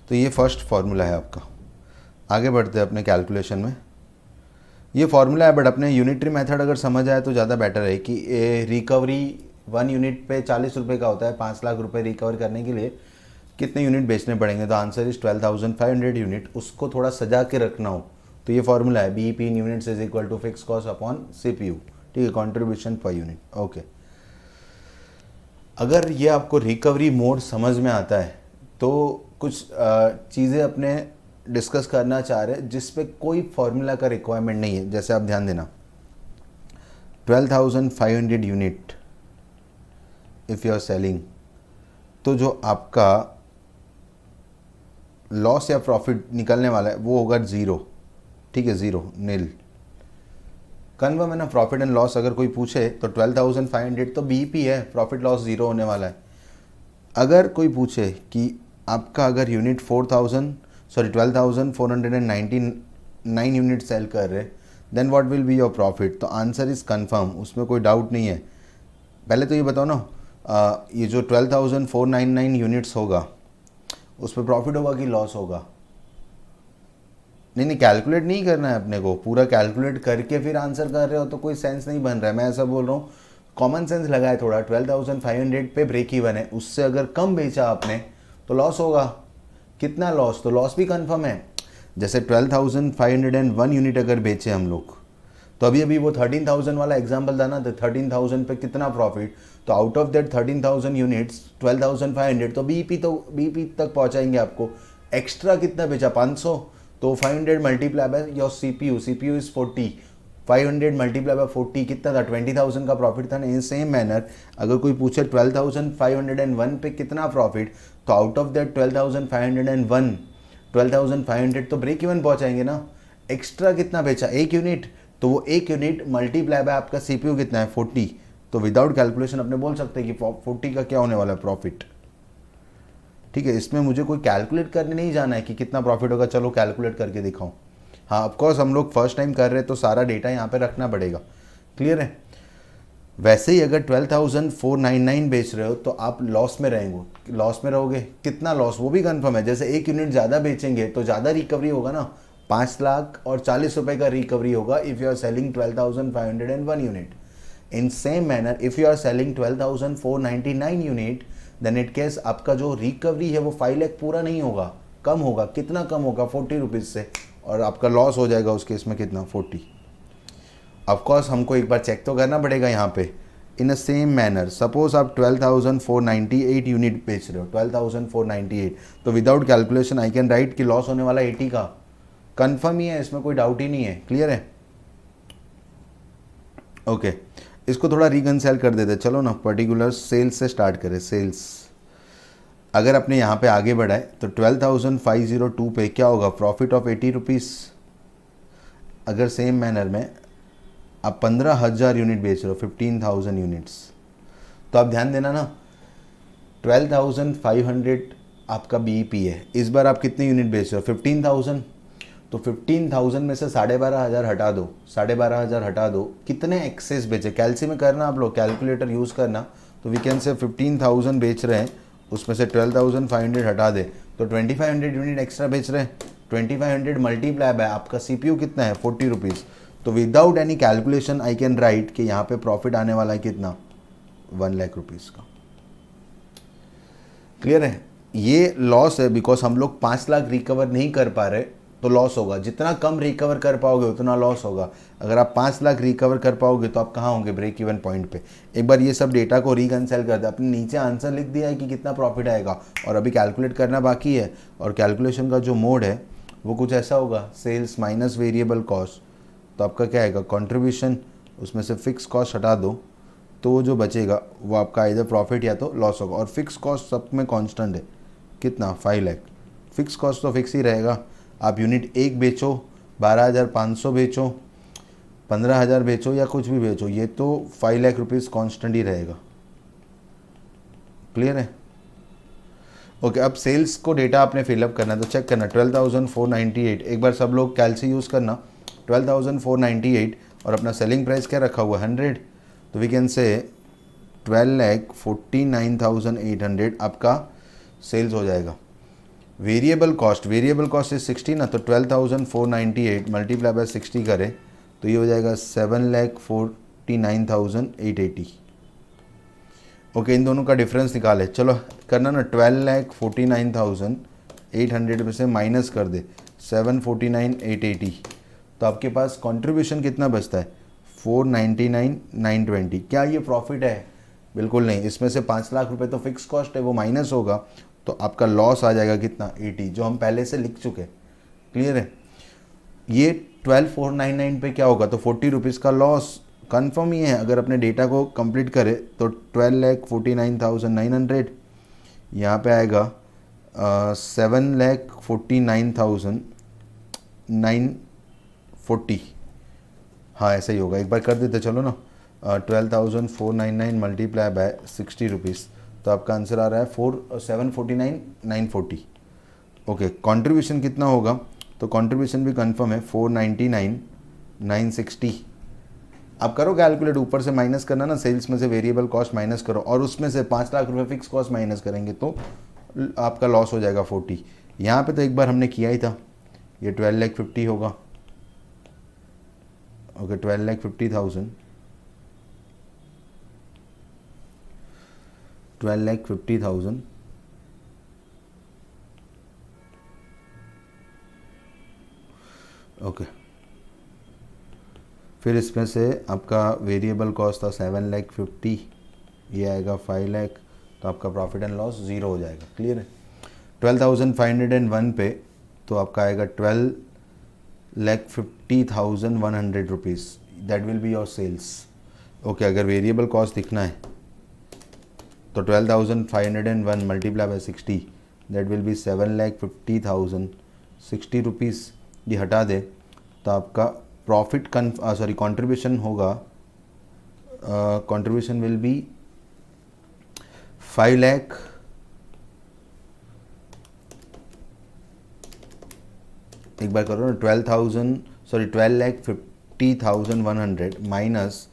तो ये फर्स्ट फार्मूला है आपका। आगे बढ़ते हैं अपने कैलकुलेशन में। ये फार्मूला है, बट अपने यूनिटरी मेथड अगर समझ आए तो ज़्यादा बेटर है कि रिकवरी 1 यूनिट पे 40 रुपये का होता है। 5 लाख रुपए रिकवर करने के लिए कितने यूनिट बेचने पड़ेंगे? तो आंसर इज 12,500 यूनिट। उसको थोड़ा सजा के रखना हो तो ये फार्मूला है BEP in units is equal to fix cost upon CPU, ठीक है, कंट्रीब्यूशन पर यूनिट। ओके, अगर ये आपको रिकवरी मोड समझ में आता है तो कुछ चीज़ें अपने डिस्कस करना चाह रहे हैं जिस पे कोई फार्मूला का रिक्वायरमेंट नहीं है। जैसे आप ध्यान देना, 12,500 unit if you are selling, तो जो आपका लॉस या प्रॉफिट निकलने वाला है वो होगा 0, ठीक है, 0 नील। कन्फर्म है ना? प्रॉफिट एंड लॉस अगर कोई पूछे तो 12,500 तो BEP है, प्रॉफिट लॉस 0 होने वाला है। अगर कोई पूछे कि आपका अगर यूनिट 12,499 यूनिट सेल कर रहे, then what will be your profit? तो आंसर इज़ कंफर्म, उसमें कोई डाउट नहीं है। पहले तो ये बताओ ना, ये जो 12,499 यूनिट्स होगा उस पर प्रॉफिट होगा कि लॉस होगा? नहीं, कैलकुलेट नहीं करना है अपने को, पूरा कैलकुलेट करके फिर आंसर कर रहे हो तो कोई सेंस नहीं बन रहा है। मैं ऐसा बोल रहा हूँ, कॉमन सेंस लगाए थोड़ा। 12,500 पे ब्रेक इवन है, उससे अगर कम बेचा आपने तो लॉस होगा। कितना लॉस? तो लॉस भी कंफर्म है। जैसे 12,501 यूनिट अगर बेचे हम लोग, तो अभी वो 13,000 वाला एग्जाम्पल था ना, तो 13,000 पे कितना प्रॉफिट? तो आउट ऑफ दैट 13,000 यूनिट्स 12,500 तो BEP तक पहुंचाएंगे आपको। एक्स्ट्रा कितना बेचा? 500, तो 500 multiply by your CPU is 40, 500 multiply by 40 कितना था? 20,000 का प्रॉफिट था ना। इन सेम मैनर अगर कोई पूछे 12,501 पे कितना प्रॉफिट, तो आउट ऑफ दैट 12,500 तो ब्रेक इवन पहुंचाएंगे ना। एक्स्ट्रा कितना बेचा? 1 यूनिट, तो वो 1 यूनिट मल्टीप्लाई बाय आपका CPU कितना है? 40। तो विदाउट कैलकुलेशन अपने बोल सकते हैं कि 40 का क्या होने वाला है? प्रॉफिट, ठीक है। इसमें मुझे कोई कैलकुलेट करने नहीं जाना है कि कितना प्रॉफिट होगा, चलो कैलकुलेट करके दिखाऊं। हाँ, ऑफकोर्स हम लोग फर्स्ट टाइम कर रहे हैं तो सारा डेटा यहाँ पे रखना पड़ेगा। क्लियर है? वैसे ही अगर 12,499 बेच रहे हो तो आप लॉस में रहेंगे। लॉस में रहोगे, कितना लॉस वो भी कंफर्म है। जैसे 1 यूनिट ज़्यादा बेचेंगे तो ज़्यादा रिकवरी होगा ना, 5 लाख और 40 रुपये का रिकवरी होगा if you are selling 12,501 unit. In same manner if you are selling 12,499 unit, then it case आपका जो रिकवरी है वो 5 लाख पूरा नहीं होगा, कम होगा। कितना कम होगा? 40 रुपीज़ से, और आपका लॉस हो जाएगा उस केस में कितना? 40। ऑफकोर्स हमको एक बार चेक तो करना पड़ेगा यहाँ पे। इन अ सेम मैनर सपोज आप 12,498 यूनिट बेच रहे हो, 12,498, तो without calculation I can write कि लॉस होने वाला 80 का। कंफर्म ही है, इसमें कोई डाउट ही नहीं है। क्लियर है? ओके, इसको थोड़ा रिकंसाइल कर देते। चलो ना, पर्टिकुलर सेल्स से स्टार्ट करें। सेल्स अगर अपने यहाँ पे आगे बढ़ाए तो 12,502 पे क्या होगा? Profit of 80 rupees. अगर सेम मैनर में आप 15,000 यूनिट बेच रहे हो, 15,000 यूनिट्स, तो आप ध्यान देना ना, 12,500 आपका BEP है। इस बार आप कितने यूनिट बेच रहे हो? 15,000। तो 15,000 में से 12,500 हटा दो, 12,500 हटा दो, कितने एक्सेस बेचे? कैलसी में करना आप लोग, कैलकुलेटर यूज़ करना। तो वी कैन से 15,000 बेच रहे हैं, उसमें से 12,500 हटा दे तो 2,500 यूनिट एक्स्ट्रा बेच रहे हैं। 2,500 मल्टीप्लाई बाय आपका CPU कितना है? 40 रुपीज़। तो without any calculation I can write कि यहाँ पे प्रॉफिट आने वाला है कितना? 1 लाख रुपीज़ का। क्लियर है? ये लॉस है बिकॉज हम लोग 5 लाख रिकवर नहीं कर पा रहे तो लॉस होगा। जितना कम रिकवर कर पाओगे उतना लॉस होगा। अगर आप 5 लाख रिकवर कर पाओगे तो आप कहाँ होंगे? ब्रेक इवन पॉइंट पे। एक बार ये सब डेटा को रिकंसाइल कर दे। आपने नीचे आंसर लिख दिया है कि कितना प्रॉफिट आएगा, और अभी कैलकुलेट करना बाकी है। और कैलकुलेशन का जो मोड है वो कुछ ऐसा होगा, सेल्स माइनस वेरिएबल कॉस्ट। तो आपका क्या आएगा? कॉन्ट्रीब्यूशन, उसमें से फिक्स कॉस्ट हटा दो तो वो जो बचेगा वो आपका इधर प्रॉफिट या तो लॉस होगा। और फिक्स कॉस्ट सब में कांस्टेंट है, कितना? 5 लाख। फिक्स कॉस्ट तो फिक्स ही रहेगा। आप यूनिट 1 बेचो, 12,500 बेचो, 15,000 बेचो या कुछ भी बेचो, ये तो 5 लाख रुपीज़ कॉन्स्टेंट ही रहेगा। क्लियर है? ओके, अब सेल्स को डेटा आपने फिलअप करना है तो चेक करना 12,498। एक बार सब लोग कैलसी यूज़ करना 12,498 और अपना सेलिंग प्राइस क्या रखा हुआ है 100, तो वी कैन से 12,49,800 आपका सेल्स हो जाएगा। वेरिएबल कॉस्ट इज 60 ना, तो 12,498 मल्टीप्लाई बाय 60 करें तो ये हो जाएगा 7,49,880। ओके, इन दोनों का डिफरेंस निकाले। चलो करना ना, 12,49,800 में से माइनस कर दे 7,49,880, तो आपके पास कंट्रीब्यूशन कितना बचता है 499,920। क्या ये प्रॉफिट है? बिल्कुल नहीं। इसमें से 5 लाख रुपए तो फिक्स कॉस्ट है, वो माइनस होगा, तो आपका लॉस आ जाएगा कितना 80, जो हम पहले से लिख चुके। क्लियर है? ये 12,499 पे क्या होगा, तो 40 रुपीज़ का लॉस कंफर्म ही है। अगर अपने डेटा को कंप्लीट करें तो 12,49,900 यहाँ पे आएगा 7,49,940। हाँ ऐसा ही होगा, एक बार कर देते चलो ना। 12,499 मल्टीप्लाई बाय 60 रुपीज़, तो आपका आंसर आ रहा है 7,49,940। ओके, कंट्रीब्यूशन कितना होगा, तो कंट्रीब्यूशन भी कंफर्म है 499,960। आप करो कैलकुलेट, ऊपर से माइनस करना ना, सेल्स में से वेरिएबल कॉस्ट माइनस करो और उसमें से 5 लाख रुपए फिक्स कॉस्ट माइनस करेंगे तो आपका लॉस हो जाएगा 40। यहाँ पे तो एक बार हमने किया ही था, ये 12,50,000 होगा। Okay, 12,50,000, 12,50,000 okay. फिर इसमें से आपका वेरिएबल कॉस्ट था 7,50,000, ये आएगा 5 लाख, तो आपका प्रॉफिट एंड लॉस ज़ीरो हो जाएगा। क्लियर है? 12,501 पे तो आपका आएगा 12,50,100 rupees, that will be your sales. Okay, अगर वेरिएबल कॉस्ट दिखना है तो 12,501 multiply by 60, that will be 7,50,060 rupees. ये हटा दे तो आपका प्रॉफिट कंट्रीब्यूशन होगा, कंट्रीब्यूशन विल बी 5 लाख, एक बार करो ना, 12,50,100 माइनस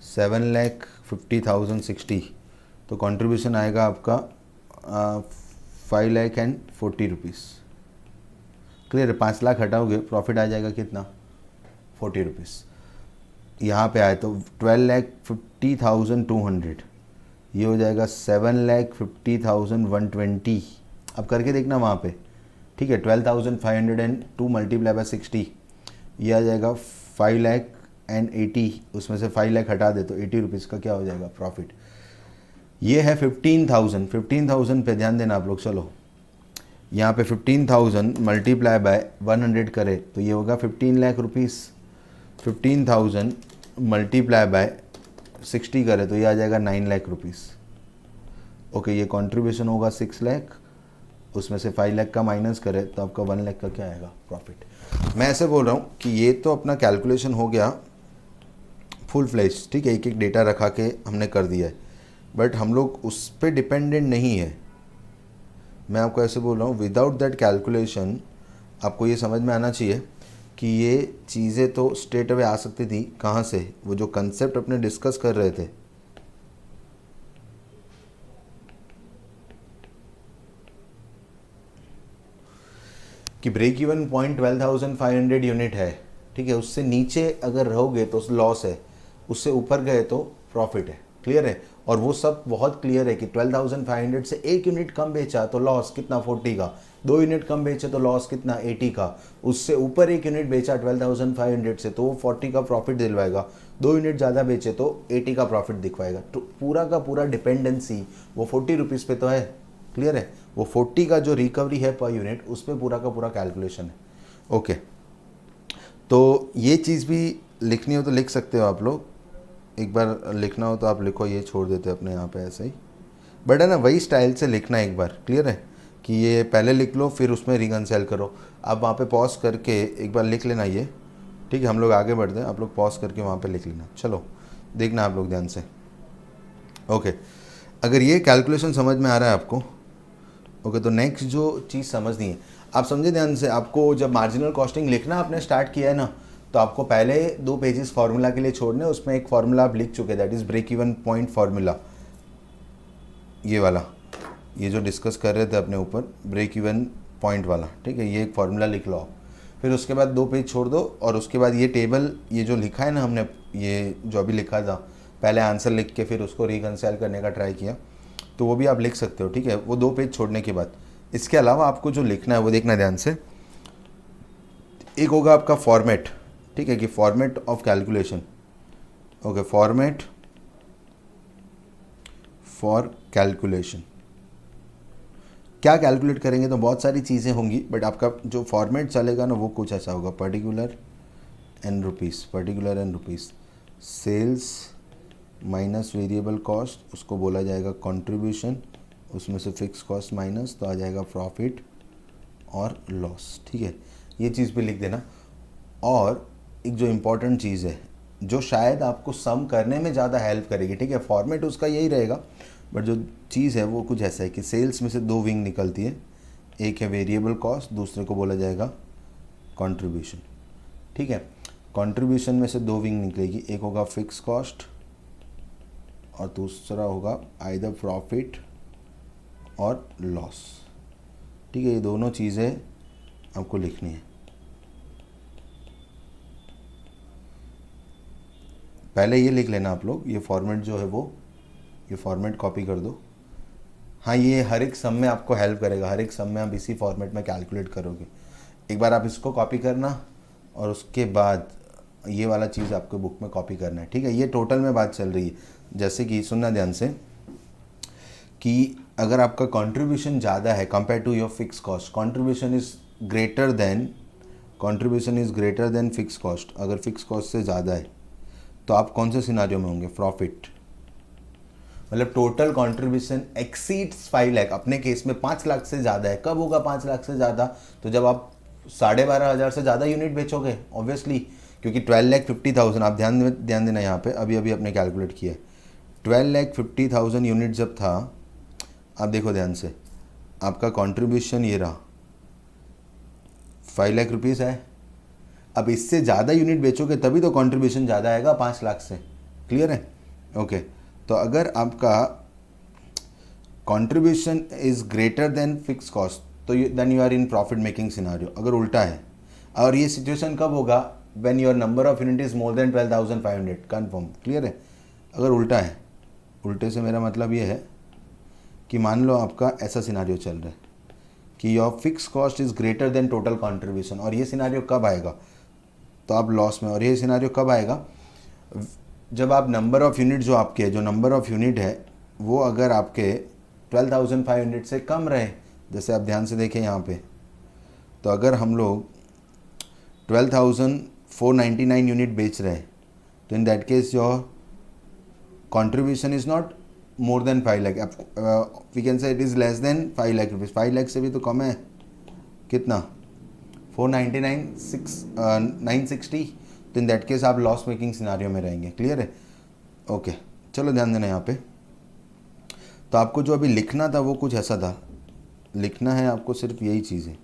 7,50,060, तो कंट्रीब्यूशन आएगा आपका 5,40,000 रुपीज़। क्लियर है? 5 लाख हटाओगे प्रॉफिट आ जाएगा कितना 40 रुपीज़। यहाँ पे आए तो 12,50,200, ये हो जाएगा 7,50,120। अब करके देखना वहाँ पे, ठीक है? 12,502 मल्टीप्लाई बाय 60, ये आ जाएगा 5,80,000, उसमें से 5 लाख हटा दे तो 80 रुपीज़ का क्या हो जाएगा प्रॉफिट। ये है 15,000 पे ध्यान देना आप लोग। चलो यहाँ पे 15,000 मल्टीप्लाई बाय 100 करे तो ये होगा 15 लाख रुपीज़। 15,000 मल्टीप्लाई बाय 60 करे तो ये आ जाएगा 9 लाख रुपीज़। ओके, ये कंट्रीब्यूशन होगा 6 लाख, उसमें से 5 लाख का माइनस करे तो आपका 1 लाख का क्या आएगा प्रॉफिट। मैं ऐसे बोल रहा हूँ कि ये तो अपना कैलकुलेशन हो गया फुल फ्लेश, ठीक है, एक एक डेटा रखा के हमने कर दिया है, बट हम लोग उस पर डिपेंडेंट नहीं है। मैं आपको ऐसे बोल रहा हूँ, विदाउट दैट कैलकुलेशन आपको ये समझ में आना चाहिए कि ये चीज़ें तो स्ट्रेट अवे आ सकती थी। कहाँ से? वो जो कंसेप्ट अपने डिस्कस कर रहे थे, कि ब्रेक इवन पॉइंट 12,500 यूनिट है, ठीक है, उससे नीचे अगर रहोगे तो लॉस है, उससे ऊपर गए तो प्रॉफिट है। क्लियर है? और वो सब बहुत क्लियर है कि 12,500 से एक यूनिट कम बेचा तो लॉस कितना 40 का, 2 यूनिट कम बेचे तो लॉस कितना 80 का, उससे ऊपर एक यूनिट बेचा 12,500 से तो वो 40 का प्रॉफिट दिलवाएगा, 2 यूनिट ज़्यादा बेचे तो 80 का प्रॉफिट दिखवाएगा। तो पूरा का पूरा डिपेंडेंसी वो 40 रुपीज़ पे तो है। क्लियर है? वो 40 का जो रिकवरी है पर यूनिट, उस पर पूरा का पूरा कैलकुलेशन है। ओके, तो ये चीज़ भी लिखनी हो तो लिख सकते हो आप लोग, एक बार लिखना हो तो आप लिखो, ये छोड़ देते अपने यहाँ पे ऐसे ही, बट है ना वही स्टाइल से लिखना एक बार। क्लियर है? कि ये पहले लिख लो फिर उसमें रिकंसाइल करो। आप वहाँ पे पॉज करके एक बार लिख लेना ये, ठीक है। हम लोग आगे बढ़ते हैं, आप लोग पॉज करके वहाँ पे लिख लेना। चलो देखना आप लोग ध्यान से। ओके, अगर ये कैलकुलेशन समझ में आ रहा है आपको, ओके, तो नेक्स्ट जो चीज़ समझनी है, आप समझे ध्यान से। आपको जब मार्जिनल कॉस्टिंग लिखना आपने स्टार्ट किया है ना, तो आपको पहले 2 पेजेस फार्मूला के लिए छोड़ने, उसमें एक फार्मूला आप लिख चुके, that is break even point formula, ये वाला, ये जो डिस्कस कर रहे थे अपने ऊपर, ब्रेक इवन पॉइंट वाला, ठीक है। ये एक फार्मूला लिख लो आप, फिर उसके बाद 2 पेज छोड़ दो, और उसके बाद ये टेबल, ये जो लिखा है ना हमने, ये जो अभी लिखा था, पहले आंसर लिख के फिर उसको रिकंसाइल करने का ट्राई किया, तो वो भी आप लिख सकते हो, ठीक है, वो 2 पेज छोड़ने के बाद। इसके अलावा आपको जो लिखना है वो देखना ध्यान से। एक होगा आपका फॉर्मेट, ठीक है, कि format of calculation, okay, format for calculation. क्या कैलकुलेट करेंगे, तो बहुत सारी चीज़ें होंगी, बट आपका जो फॉर्मेट चलेगा ना वो कुछ ऐसा होगा, particular and rupees, particular and rupees, sales minus variable cost, उसको बोला जाएगा कंट्रीब्यूशन, उसमें से फिक्स कॉस्ट माइनस, तो आ जाएगा प्रॉफिट और लॉस, ठीक है। ये चीज़ भी लिख देना। और एक जो इम्पॉर्टेंट चीज़ है, जो शायद आपको सम करने में ज़्यादा हेल्प करेगी, ठीक है, फॉर्मेट उसका यही रहेगा, बट जो चीज़ है वो कुछ ऐसा है कि सेल्स में से 2 विंग निकलती है, एक है वेरिएबल कॉस्ट, दूसरे को बोला जाएगा कंट्रीब्यूशन, ठीक है। कंट्रीब्यूशन में से 2 विंग निकलेगी, एक होगा फिक्स कॉस्ट और दूसरा होगा आइदर प्रॉफिट और लॉस, ठीक है। ये दोनों चीज़ें आपको लिखनी है। पहले ये लिख लेना आप लोग, ये फॉर्मेट जो है वो, ये फॉर्मेट कॉपी कर दो। हाँ, ये हर एक सम में आपको हेल्प करेगा, हर एक सम में आप इसी फॉर्मेट में कैलकुलेट करोगे। एक बार आप इसको कॉपी करना, और उसके बाद ये वाला चीज़ आपको बुक में कॉपी करना है, ठीक है। ये टोटल में बात चल रही है, जैसे कि सुनना ध्यान से, कि अगर आपका कंट्रीब्यूशन ज़्यादा है compare to your fix cost, contribution is greater than fix cost, अगर फिक्स कॉस्ट से ज़्यादा है तो आप कौन से सिनारियो में होंगे, प्रॉफिट, मतलब टोटल कंट्रीब्यूशन एक्सीड्स 5 लाख, अपने केस में 5 लाख से ज़्यादा है। कब होगा 5 लाख से ज़्यादा, तो जब आप 12,500 से ज़्यादा यूनिट बेचोगे, ऑब्वियसली, क्योंकि 12,50,000, आप ध्यान देना यहाँ पे, अभी अपने कैलकुलेट किया है, 12,50,000 यूनिट जब था, आप देखो ध्यान से, आपका कंट्रीब्यूशन ये रहा 5 लाख रुपीज़ है। अब इससे ज़्यादा यूनिट बेचोगे तभी तो कंट्रीब्यूशन ज़्यादा आएगा 5 लाख से, क्लियर है, ओके। तो अगर आपका contribution is greater than fix cost, तो then you are in profit making scenario. अगर उल्टा है, और ये सिचुएशन कब होगा, when your number of unit is more than 12,500, confirm, clear है। अगर उल्टा है, उल्टे से मेरा मतलब ये है कि मान लो आपका ऐसा सिनारियो चल रहा है कि your fix cost is greater then total contribution, और ये सिनारियो कब आएगा, तो आप लॉस में। और ये सिनारियो कब आएगा, जब आप नंबर ऑफ़ यूनिट जो आपके, जो नंबर ऑफ़ यूनिट है वो अगर आपके 12,500 से कम रहे, जैसे आप ध्यान से देखें यहाँ पे, तो अगर हम लोग 12,499 यूनिट बेच रहे हैं, तो in that case your contribution is not more than 5 lakh, we can say it is less than 5 lakh rupees. 5 lakh से भी तो कम है, कितना, 960, तो इन दैट केस आप लॉस मेकिंग सिनारियो में रहेंगे, क्लियर है, ओके। चलो ध्यान देना यहाँ पे। तो आपको जो अभी लिखना था वो कुछ ऐसा था, लिखना है आपको सिर्फ यही चीज़ है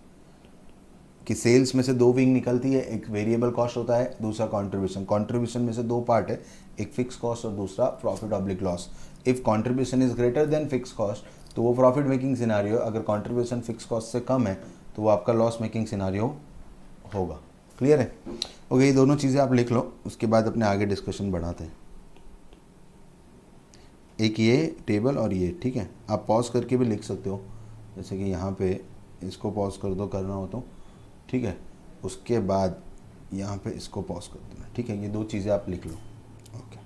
कि सेल्स में से 2 विंग निकलती है, एक वेरिएबल कॉस्ट होता है, दूसरा कंट्रीब्यूशन में से 2 पार्ट है, एक फिक्स कॉस्ट और दूसरा profit oblique loss. If contribution is greater than fix cost तो वो प्रॉफिट मेकिंग सिनारियो, अगर कंट्रीब्यूशन फिक्स कॉस्ट से कम है तो वो आपका लॉस मेकिंग सिनारियो होगा, क्लियर है, ओके। ये दोनों चीज़ें आप लिख लो, उसके बाद अपने आगे डिस्कशन बढ़ाते हैं। एक ये टेबल और ये, ठीक है, आप पॉज करके भी लिख सकते हो, जैसे कि यहाँ पे इसको पॉज कर दो करना हो तो, ठीक है, उसके बाद यहाँ पे इसको पॉज कर देना, ठीक है। ये 2 चीज़ें आप लिख लो, ओके।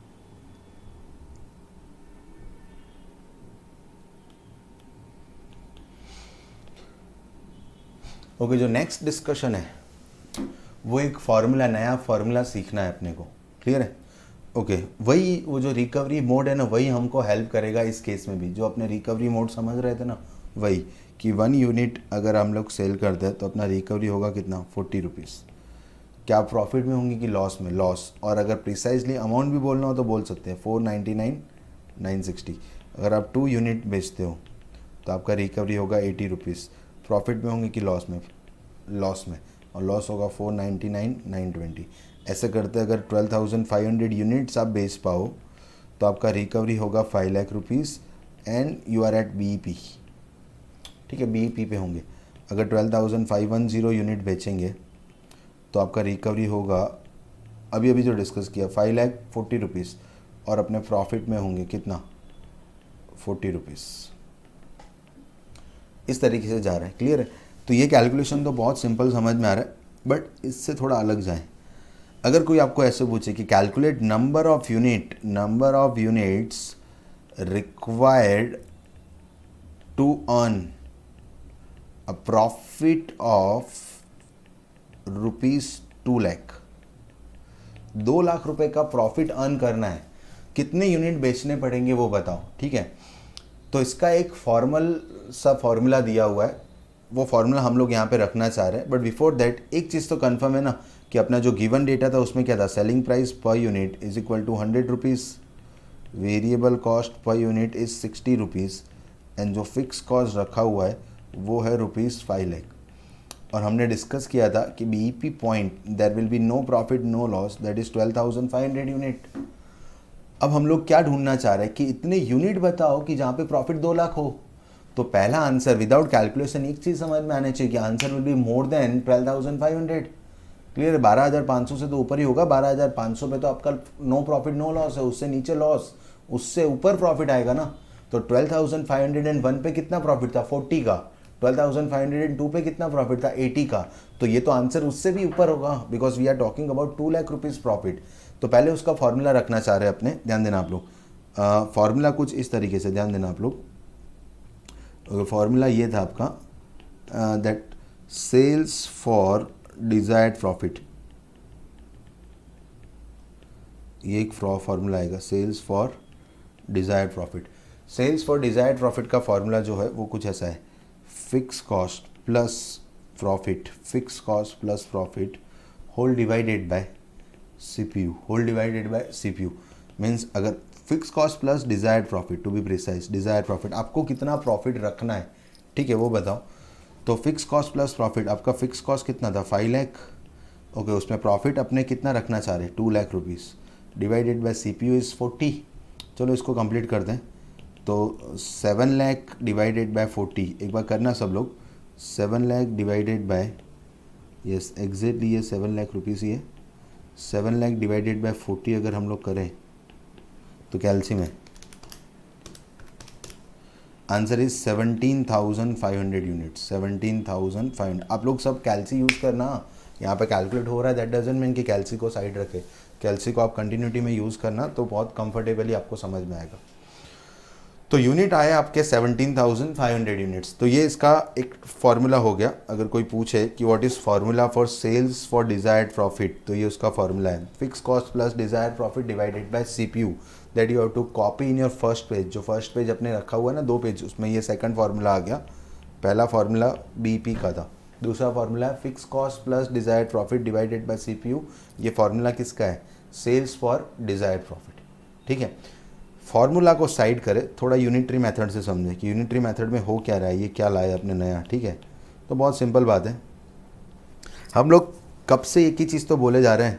ओके, जो नेक्स्ट डिस्कशन है वो एक फार्मूला, नया फार्मूला सीखना है अपने को, क्लियर है, ओके। वही वो जो रिकवरी मोड है ना, वही हमको हेल्प करेगा इस केस में भी, जो अपने रिकवरी मोड समझ रहे थे ना, वही कि 1 यूनिट अगर हम लोग सेल करते हैं तो अपना रिकवरी होगा कितना, 40 रुपीज़। क्या आप प्रॉफिट में होंगे कि लॉस में, लॉस। और अगर प्रिसाइजली अमाउंट भी बोलना हो तो बोल सकते हैं 499,960। अगर आप 2 यूनिट बेचते हो तो आपका रिकवरी होगा 80 रुपीज़। प्रॉफिट में होंगे कि लॉस में, लॉस में, और लॉस होगा 499,920। ऐसे करते अगर 12,500 यूनिट्स आप बेच पाओ तो आपका रिकवरी होगा 5 lakh rupees and you are at BEP। ठीक है, BEP पे होंगे। अगर 12,510 यूनिट बेचेंगे तो आपका रिकवरी होगा, अभी अभी जो डिस्कस किया, 5,40,000 रुपीज़, और अपने प्रॉफिट में होंगे कितना, 40 रुपीज़। इस तरीके से जा रहा है, क्लियर है। तो ये कैलकुलेशन तो बहुत सिंपल समझ में आ रहा है, बट इससे थोड़ा अलग जाए। अगर कोई आपको ऐसे पूछे कि calculate number of units required to earn a profit of ₹2 lakh, 2 lakh रुपए का प्रॉफिट अर्न करना है, कितने यूनिट बेचने पड़ेंगे वो बताओ। ठीक है, तो इसका एक फॉर्मूला दिया हुआ है, वो फॉर्मूला हम लोग यहाँ पे रखना चाह रहे हैं। बट बिफोर दैट एक चीज़ तो कंफर्म है ना कि अपना जो गिवन डेटा था उसमें क्या था, selling price per unit is equal to 100 rupees, variable cost per unit is 60 rupees, and जो फिक्स कॉस्ट रखा हुआ है वो है ₹5 लाख। और हमने डिस्कस किया था कि BEP point there will be no profit no loss, that is 12,500 unit. अब हम लोग क्या ढूंढना चाह रहे हैं कि इतने यूनिट बताओ कि जहाँ पे प्रॉफिट 2 लाख हो। तो पहला आंसर विदाउट कैलकुलेशन एक चीज़ समझ में आने चाहिए कि answer will be more than 12,500। Clear है, 12,500 से तो ऊपर ही होगा। 12,500 पे तो आपका नो प्रॉफिट नो लॉस है, उससे नीचे लॉस, उससे ऊपर प्रॉफिट आएगा ना। तो 12,501 पे कितना प्रॉफिट था, 40 का। 12,502 पे कितना प्रॉफिट था, 80 का। तो ये तो आंसर उससे भी ऊपर होगा, because we are talking about 2 lakh rupees profit. तो पहले उसका फॉर्मूला रखना चाह रहे हैं अपने, ध्यान देना आप लोग। फॉर्मूला कुछ इस तरीके से, ध्यान देना आप लोग। फॉर्मूला ये था आपका, that sales for desired profit, ये एक फॉर्मूला आएगा, sales for desired profit. Sales for desired profit का फॉर्मूला जो है वो कुछ ऐसा है, fix cost plus profit, fix cost plus profit whole divided by CPU, whole divided by CPU। Means अगर fix cost plus desired profit, to be precise desired profit, आपको कितना प्रॉफिट रखना है, ठीक है, वो बताओ। तो फिक्स कॉस्ट प्लस प्रॉफिट, आपका फिक्स कॉस्ट कितना था, 5 लाख। ओके, उसमें प्रॉफिट अपने कितना रखना चाह रहे, 2 lakh rupees, divided by CPU is 40। चलो इसको कंप्लीट कर दें। तो 7 लाख डिवाइडेड बाय 40, एक बार करना सब लोग, 7 lakh divided by, yes exactly ये 7 लाख रुपीज़, ये 7 लाख डिवाइडेड बाय 40 अगर हम लोग करें तो कैलसी में आंसर इज 17,500 यूनिट्स, 17,500। आप लोग सब कैलसी यूज़ करना, यहाँ पे कैलकुलेट हो रहा है, दैट डजंट मीन कि कैलसी को साइड रखे। कैलसी को आप कंटिन्यूटी में यूज़ करना तो बहुत कंफर्टेबली आपको समझ में आएगा। तो यूनिट आए आपके 17,500 यूनिट्स। तो ये इसका एक फॉर्मूला हो गया। अगर कोई पूछे कि what is formula for sales for desired profit, तो ये उसका फार्मूला है, fix cost plus desired profit divided by CPU, that you have to copy in your first page. जो फर्स्ट पेज अपने रखा हुआ है ना 2 पेज, उसमें ये सेकंड फार्मूला आ गया। पहला फार्मूला BEP का था, दूसरा फार्मूला है fix cost plus desired profit divided by CPU। ये फार्मूला किसका है, सेल्स फॉर डिजायर्ड प्रॉफिट। ठीक है, फार्मूला को साइड करें, थोड़ा यूनिटरी मेथड से समझें कि यूनिटरी मेथड में हो क्या रहा है, ये क्या लाया अपने नया। ठीक है, तो बहुत सिंपल बात है। हम लोग कब से एक ही चीज़ तो बोले जा रहे हैं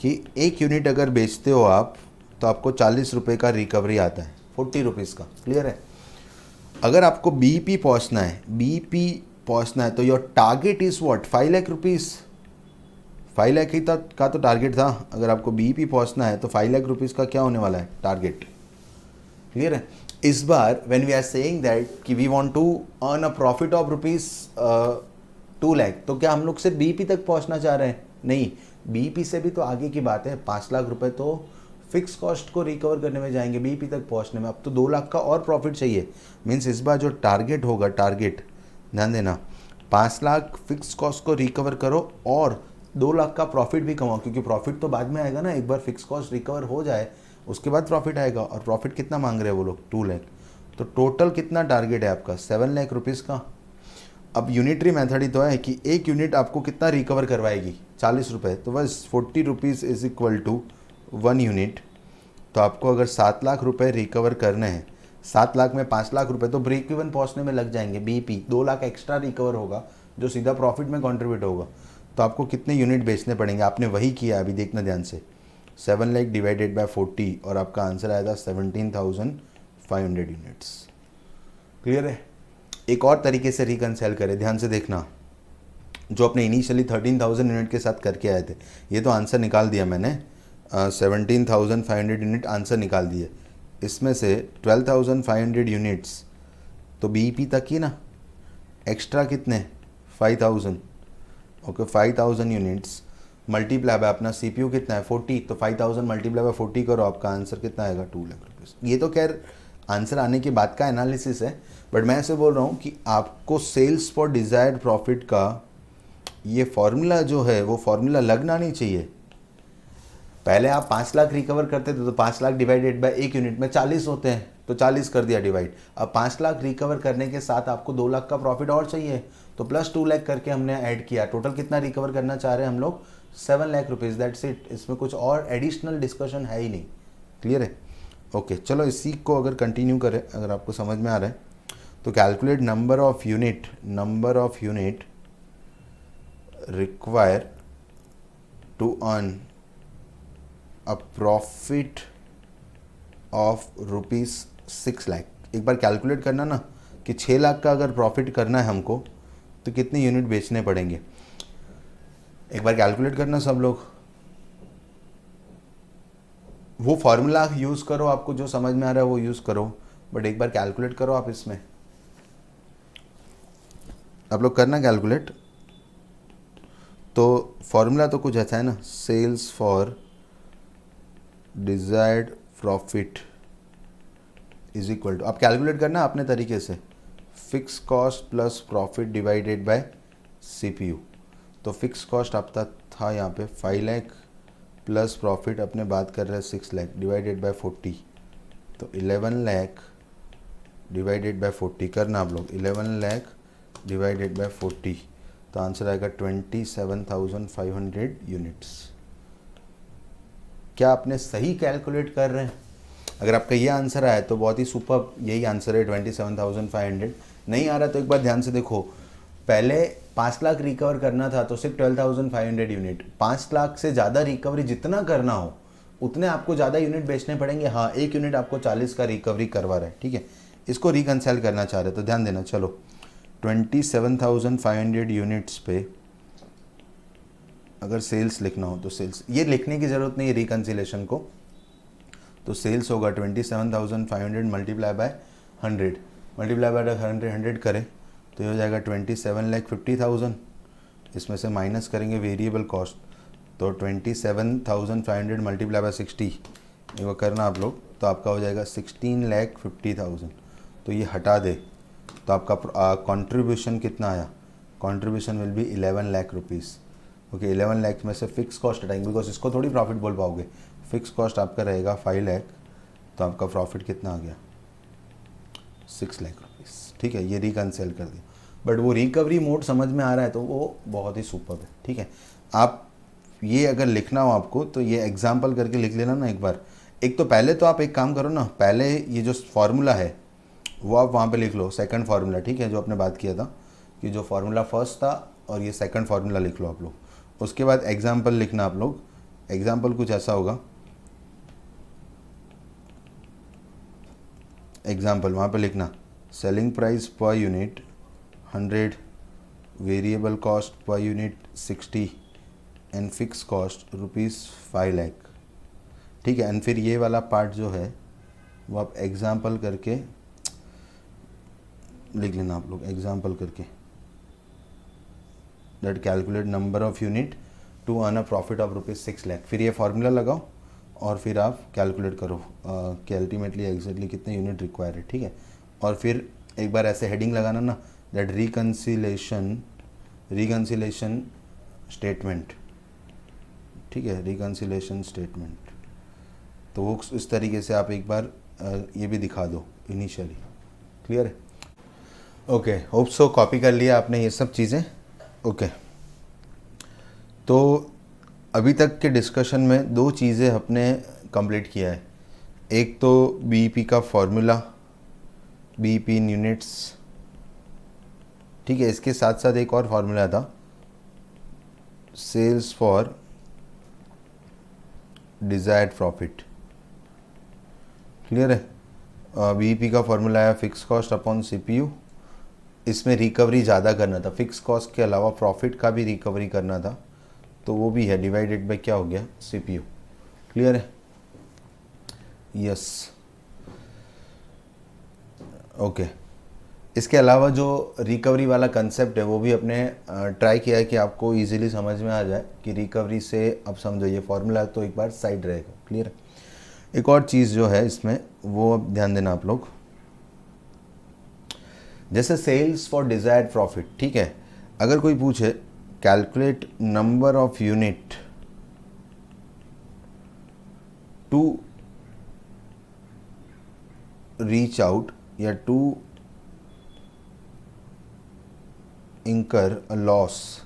कि एक यूनिट अगर बेचते हो आप तो आपको 40 रुपये का रिकवरी आता है, 40 रुपीज़ का। क्लियर है। अगर आपको BEP पहुँचना है, BEP पहुँचना है तो your target is what, 5 lakh rupees. 5 lakh ही का तो टारगेट था। अगर आपको BEP पहुँचना है तो 5 लाख रुपीज़ का क्या होने वाला है, टारगेट। क्लियर है। इस बार when we are saying that कि we want to earn a profit of ₹2 lakh, तो क्या हम लोग सिर्फ BEP तक पहुंचना चाह रहे हैं, नहीं, BEP से भी तो आगे की बात है। 5 लाख रुपए तो फिक्स कॉस्ट को रिकवर करने में जाएंगे BEP तक पहुंचने में। अब तो 2 लाख का और प्रॉफिट चाहिए। मीन्स इस बार जो टारगेट होगा, टारगेट ध्यान देना, 5 लाख फिक्स कॉस्ट को रिकवर करो और 2 लाख का प्रॉफिट भी कमाओ, क्योंकि प्रॉफिट तो बाद में आएगा ना। एक बार फिक्स कॉस्ट रिकवर हो जाए उसके बाद प्रॉफिट आएगा। और प्रॉफिट कितना मांग रहे हैं वो लोग, 2 लाख। तो टोटल कितना टारगेट है आपका 7 लाख रुपीज़ का। अब यूनिटरी मेथड ही तो है कि एक यूनिट आपको कितना रिकवर करवाएगी 40 रुपये, तो बस 40 rupees is equal to 1 unit. तो आपको अगर 7 लाख रुपए रिकवर करने हैं, 7 लाख में 5 लाख रुपए तो ब्रेक इवन पहुंचने में लग जाएंगे। बीपी 2 लाख एक्स्ट्रा रिकवर होगा जो सीधा प्रॉफिट में कंट्रीब्यूट होगा। तो आपको कितने यूनिट बेचने पड़ेंगे, आपने वही किया अभी, देखना ध्यान से। 7 लाख डिवाइडेड बाय 40 और आपका आंसर आया था 17,500 यूनिट्स। क्लियर है। एक और तरीके से रिकनसेल करें, ध्यान से देखना। जो अपने इनिशियली 13,000 यूनिट के साथ करके आए थे, ये तो आंसर निकाल दिया मैंने, 17,500 यूनिट आंसर निकाल दिए। इसमें से 12,500 यूनिट्स तो बीईपी तक ही ना, एक्स्ट्रा कितने 5,000। ओके 5,000 यूनिट्स मल्टीप्लाई बाय अपना सीपीयू कितना है 40, तो 5,000 मल्टीप्लाई बाय 40 करो, आपका आंसर कितना आएगा 2 लाख रुपीज़। ये तो खैर आंसर आने के बाद का एनालिसिस है, बट मैं ऐसे बोल रहा हूँ कि आपको सेल्स फॉर डिज़ायर्ड प्रॉफिट का ये फॉर्मूला जो है वो फॉर्मूला लगना नहीं चाहिए। पहले आप 5 लाख रिकवर करते थे तो 5 लाख डिवाइडेड बाय एक यूनिट में 40 होते हैं, तो 40 कर दिया डिवाइड। अब 5 लाख रिकवर करने के साथ आपको 2 लाख का प्रॉफिट और चाहिए, तो प्लस 2 लाख करके हमने ऐड किया। टोटल कितना रिकवर करना चाह रहे हैं हम लोग 7 लाख रुपीज़, दैट्स इट। इसमें कुछ और एडिशनल डिस्कशन है ही नहीं। क्लियर है। ओके चलो इसी को अगर कंटिन्यू करें, अगर आपको समझ में आ रहा है तो calculate number of unit require to earn a profit of ₹6 lakh. एक बार कैलकुलेट करना ना कि 6 लाख का अगर प्रॉफिट करना है हमको तो कितने यूनिट बेचने पड़ेंगे। एक बार कैलकुलेट करना सब लोग, वो फॉर्मूला यूज़ करो, आपको जो समझ में आ रहा है वो यूज़ करो, बट एक बार कैलकुलेट करो आप। इसमें आप लोग करना कैलकुलेट। तो फॉर्मूला तो कुछ ऐसा है ना, sales for desired profit is equal to, आप कैलकुलेट करना अपने तरीके से, fix cost plus profit divided by CPU. तो फिक्स कॉस्ट आपका था यहाँ पे 5 लाख प्लस प्रॉफिट अपने बात कर रहे हैं 6 लाख डिवाइडेड बाय 40, तो 11 लाख डिवाइडेड बाय 40 करना आप लोग, 11 लाख डिवाइडेड बाय 40, तो आंसर आएगा 27,500 यूनिट्स। क्या आपने सही कैलकुलेट कर रहे हैं? अगर आपका ये आंसर आया तो बहुत ही सुपर, यही आंसर है 27,500। नहीं आ रहा तो एक बार ध्यान से देखो, पहले 5 लाख रिकवर करना था तो सिर्फ 12,500 यूनिट। 5 लाख से ज़्यादा रिकवरी जितना करना हो उतने आपको ज़्यादा यूनिट बेचने पड़ेंगे। हाँ, एक यूनिट आपको 40 का रिकवरी करवा रहा है, ठीक है। इसको रिकनसेल करना चाह रहे तो ध्यान देना। चलो 27,500 यूनिट्स पे अगर सेल्स लिखना हो तो सेल्स, ये लिखने की ज़रूरत नहीं है रिकन्सिलेशन को, तो सेल्स होगा 27,500 मल्टीप्लाई बाय 100, मल्टीप्लाई बाय 100 करें तो ये हो जाएगा 27,50,000। इसमें से माइनस करेंगे वेरिएबल कॉस्ट, तो 27,500 मल्टीप्लाई बाय 60, ये करना आप लोग, तो आपका हो जाएगा 16,50,000। तो ये हटा दे तो आपका कंट्रीब्यूशन कितना आया, contribution will B 11 lakh rupees. Okay 11 lakh में से फिक्स कॉस्ट हटाएंगे बिकॉज इसको थोड़ी प्रॉफिट बोल पाओगे। फिक्स कॉस्ट आपका रहेगा 5 लाख, तो आपका प्रॉफिट कितना आ गया 6 लाख रुपीज़। ठीक है, ये रिकनसेल कर दिया। बट वो रिकवरी मोड समझ में आ रहा है तो वो बहुत ही सुपर है। ठीक है, आप ये अगर लिखना हो आपको तो ये एग्जाम्पल करके लिख लेना ना एक बार। एक तो पहले तो आप एक काम करो ना, पहले ये जो फार्मूला है वो आप वहाँ पे लिख लो, सेकंड फार्मूला, ठीक है, जो आपने बात किया था कि जो फार्मूला फर्स्ट था और ये सेकंड फार्मूला लिख लो आप लोग। उसके बाद एग्जाम्पल लिखना आप लोग। एग्जाम्पल कुछ ऐसा होगा, एग्जाम्पल वहाँ पे लिखना selling price per unit 100, variable cost per unit 60 and fix cost ₹5 lakh. ठीक है, एंड फिर ये वाला पार्ट जो है वो आप एग्जाम्पल करके लिख लेना आप लोग, एग्जाम्पल करके, that calculate number of unit to earn a profit of ₹6 lakh. फिर ये फार्मूला लगाओ और फिर आप कैलकुलेट करो कि अल्टीमेटली एग्जैक्टली कितने यूनिट रिक्वायर है। ठीक है, और फिर एक बार ऐसे हेडिंग लगाना ना, दैट रिकन्सिलेशन स्टेटमेंट। ठीक है, रिकन्सिलेशन स्टेटमेंट, तो वो इस तरीके से आप एक बार ये भी दिखा दो इनिशियली। क्लियर है? ओके, होप सो कॉपी कर लिया आपने ये सब चीज़ें। ओके, तो अभी तक के डिस्कशन में दो चीज़ें अपने कंप्लीट किया है। एक तो बीईपी का फॉर्मूला, बीईपी इन यूनिट्स, ठीक है। इसके साथ साथ एक और फार्मूला था, sales for desired profit. Clear है? बीईपी का फॉर्मूला है फिक्स कॉस्ट अपॉन सीपीयू। इसमें रिकवरी ज़्यादा करना था, फिक्स कॉस्ट के अलावा प्रॉफिट का भी रिकवरी करना था, तो वो भी है डिवाइडेड बाय क्या हो गया, सीपीयू। क्लियर है? यस। ओके, इसके अलावा जो रिकवरी वाला कंसेप्ट है वो भी अपने ट्राई किया है कि आपको इजीली समझ में आ जाए कि रिकवरी से, अब समझो ये फॉर्मूला तो एक बार साइड रहेगा। क्लियर है? एक और चीज़ जो है इसमें वो अब ध्यान देना आप लोग, जैसे सेल्स फॉर डिज़ायर्ड प्रॉफिट, ठीक है। अगर कोई पूछे calculate number of unit to reach out या to incur a loss,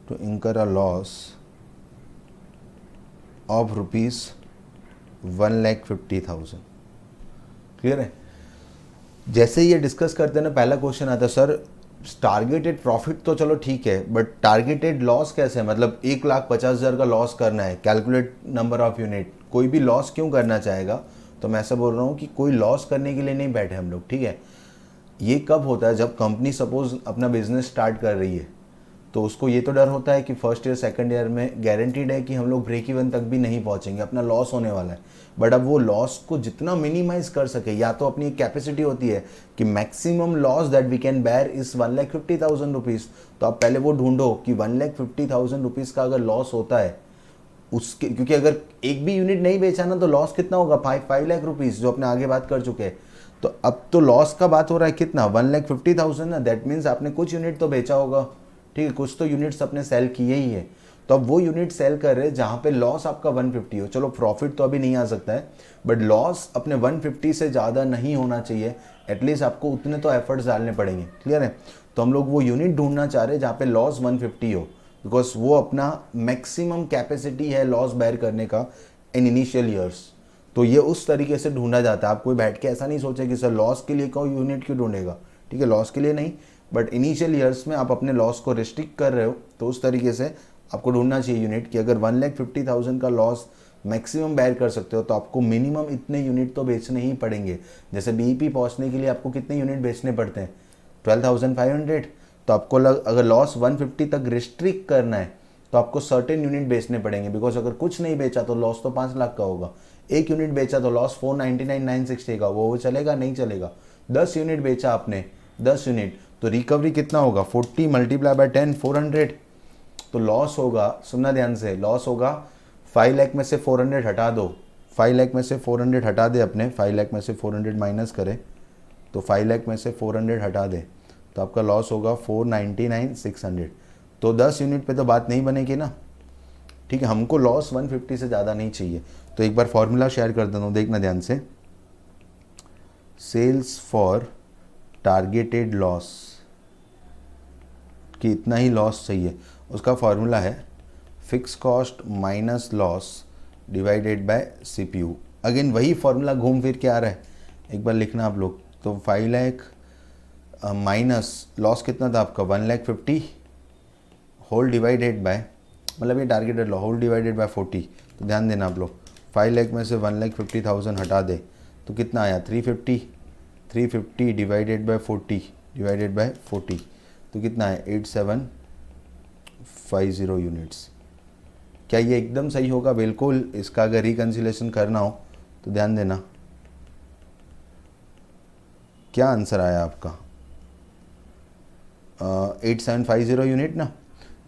to incur a loss of rupees 1,50,000। Clear है? जैसे ये डिस्कस करते हैं ना, पहला क्वेश्चन आता है सर टारगेटेड प्रॉफिट तो चलो ठीक है, बट टारगेटेड लॉस कैसे है? मतलब 1,50,000 का लॉस करना है, कैलकुलेट नंबर ऑफ यूनिट। कोई भी लॉस क्यों करना चाहेगा? तो मैं ऐसा बोल रहा हूँ कि कोई लॉस करने के लिए नहीं बैठे हम लोग, ठीक है। ये कब होता है? जब कंपनी सपोज अपना बिजनेस स्टार्ट कर रही है, तो उसको ये तो डर होता है कि फर्स्ट ईयर सेकंड ईयर में गारंटीड है कि हम लोग ब्रेक इवन तक भी नहीं पहुंचेंगे, अपना लॉस होने वाला है। बट अब वो लॉस को जितना मिनिमाइज कर सके, या तो अपनी एक कैपेसिटी होती है कि maximum loss that we can bear is 1,50,000 rupees. तो आप पहले वो ढूंढो कि 1,50,000 रुपीज़ का अगर लॉस होता है उसके, क्योंकि अगर एक भी यूनिट नहीं बेचा ना तो लॉस कितना होगा, 5 लाख रुपीज़, जो अपने आगे बात कर चुके हैं। तो अब तो लॉस का बात हो रहा है कितना, 1,50,000 ना। दैट मीन्स आपने कुछ यूनिट तो बेचा होगा, ठीक है, कुछ तो यूनिट्स अपने सेल किए ही है। तो अब वो यूनिट सेल कर रहे हैं जहाँ पे लॉस आपका 150 हो। चलो प्रॉफिट तो अभी नहीं आ सकता है, बट लॉस अपने 150 से ज़्यादा नहीं होना चाहिए। एटलीस्ट आपको उतने तो एफर्ट्स डालने पड़ेंगे। क्लियर है? तो हम लोग वो यूनिट ढूंढना चाह रहे हैं जहाँ पे लॉस 150 हो, बिकॉज वो अपना मैक्सिमम कैपेसिटी है लॉस बेयर करने का इन इनिशियल ईयर्स। तो ये उस तरीके से ढूंढा जाता है। आप कोई बैठ के ऐसा नहीं सोचे कि सर लॉस के लिए कोई यूनिट क्यों ढूंढेगा, ठीक है, लॉस के लिए नहीं, बट इनिशियल ईयर्स में आप अपने लॉस को रिस्ट्रिक्ट कर रहे हो, तो उस तरीके से आपको ढूंढना चाहिए यूनिट कि अगर 1,50,000 का लॉस मैक्सिमम बेयर कर सकते हो तो आपको मिनिमम इतने यूनिट तो बेचने ही पड़ेंगे। जैसे बीईपी पहुंचने के लिए आपको कितने यूनिट बेचने पड़ते हैं, 12,500। तो आपको अगर लॉस 150 तक रिस्ट्रिक्ट करना है तो आपको सर्टेन यूनिट बेचने पड़ेंगे, बिकॉज अगर कुछ नहीं बेचा तो लॉस तो 5 लाख का होगा। एक यूनिट बेचा तो लॉस 499,960 का, वो चलेगा नहीं चलेगा। 10 यूनिट बेचा आपने, 10 यूनिट, तो रिकवरी कितना होगा, 40 मल्टीप्लाई बाय 10, 400। तो लॉस होगा, सुनना ध्यान से, लॉस होगा 5 लाख में से 400 हटा दो, 5 लाख में से 400 हटा दे अपने, 5 लाख में से 400 माइनस करे तो 5 लाख में से 400 हटा दे तो आपका लॉस होगा 499,600। तो 10 यूनिट पे तो बात नहीं बनेगी ना, ठीक है। हमको लॉस 150 से ज़्यादा नहीं चाहिए। तो एक बार फॉर्मूला शेयर कर देता हूँ, देखना ध्यान से। सेल्स फॉर टारगेटेड लॉस कि इतना ही लॉस चाहिए, उसका फॉर्मूला है fix cost minus loss divided by CPU. Again वही फॉर्मूला घूम फिर के आ रहा है, एक बार लिखना आप लोग। तो 5 लाख माइनस लॉस कितना था आपका 1,50,000 होल डिवाइडेड बाय, मतलब ये targeted loss whole divided by 40। तो ध्यान देना आप लोग, 5 लाख में से 1,50,000 हटा दे तो कितना आया 350, 350 डिवाइडेड बाय 40 डिवाइडेड बाय 40 तो कितना है 8750 यूनिट्स। क्या ये एकदम सही होगा? बिल्कुल। इसका अगर रिकन्सिलेशन करना हो तो ध्यान देना क्या आंसर आया आपका, 8750 यूनिट ना।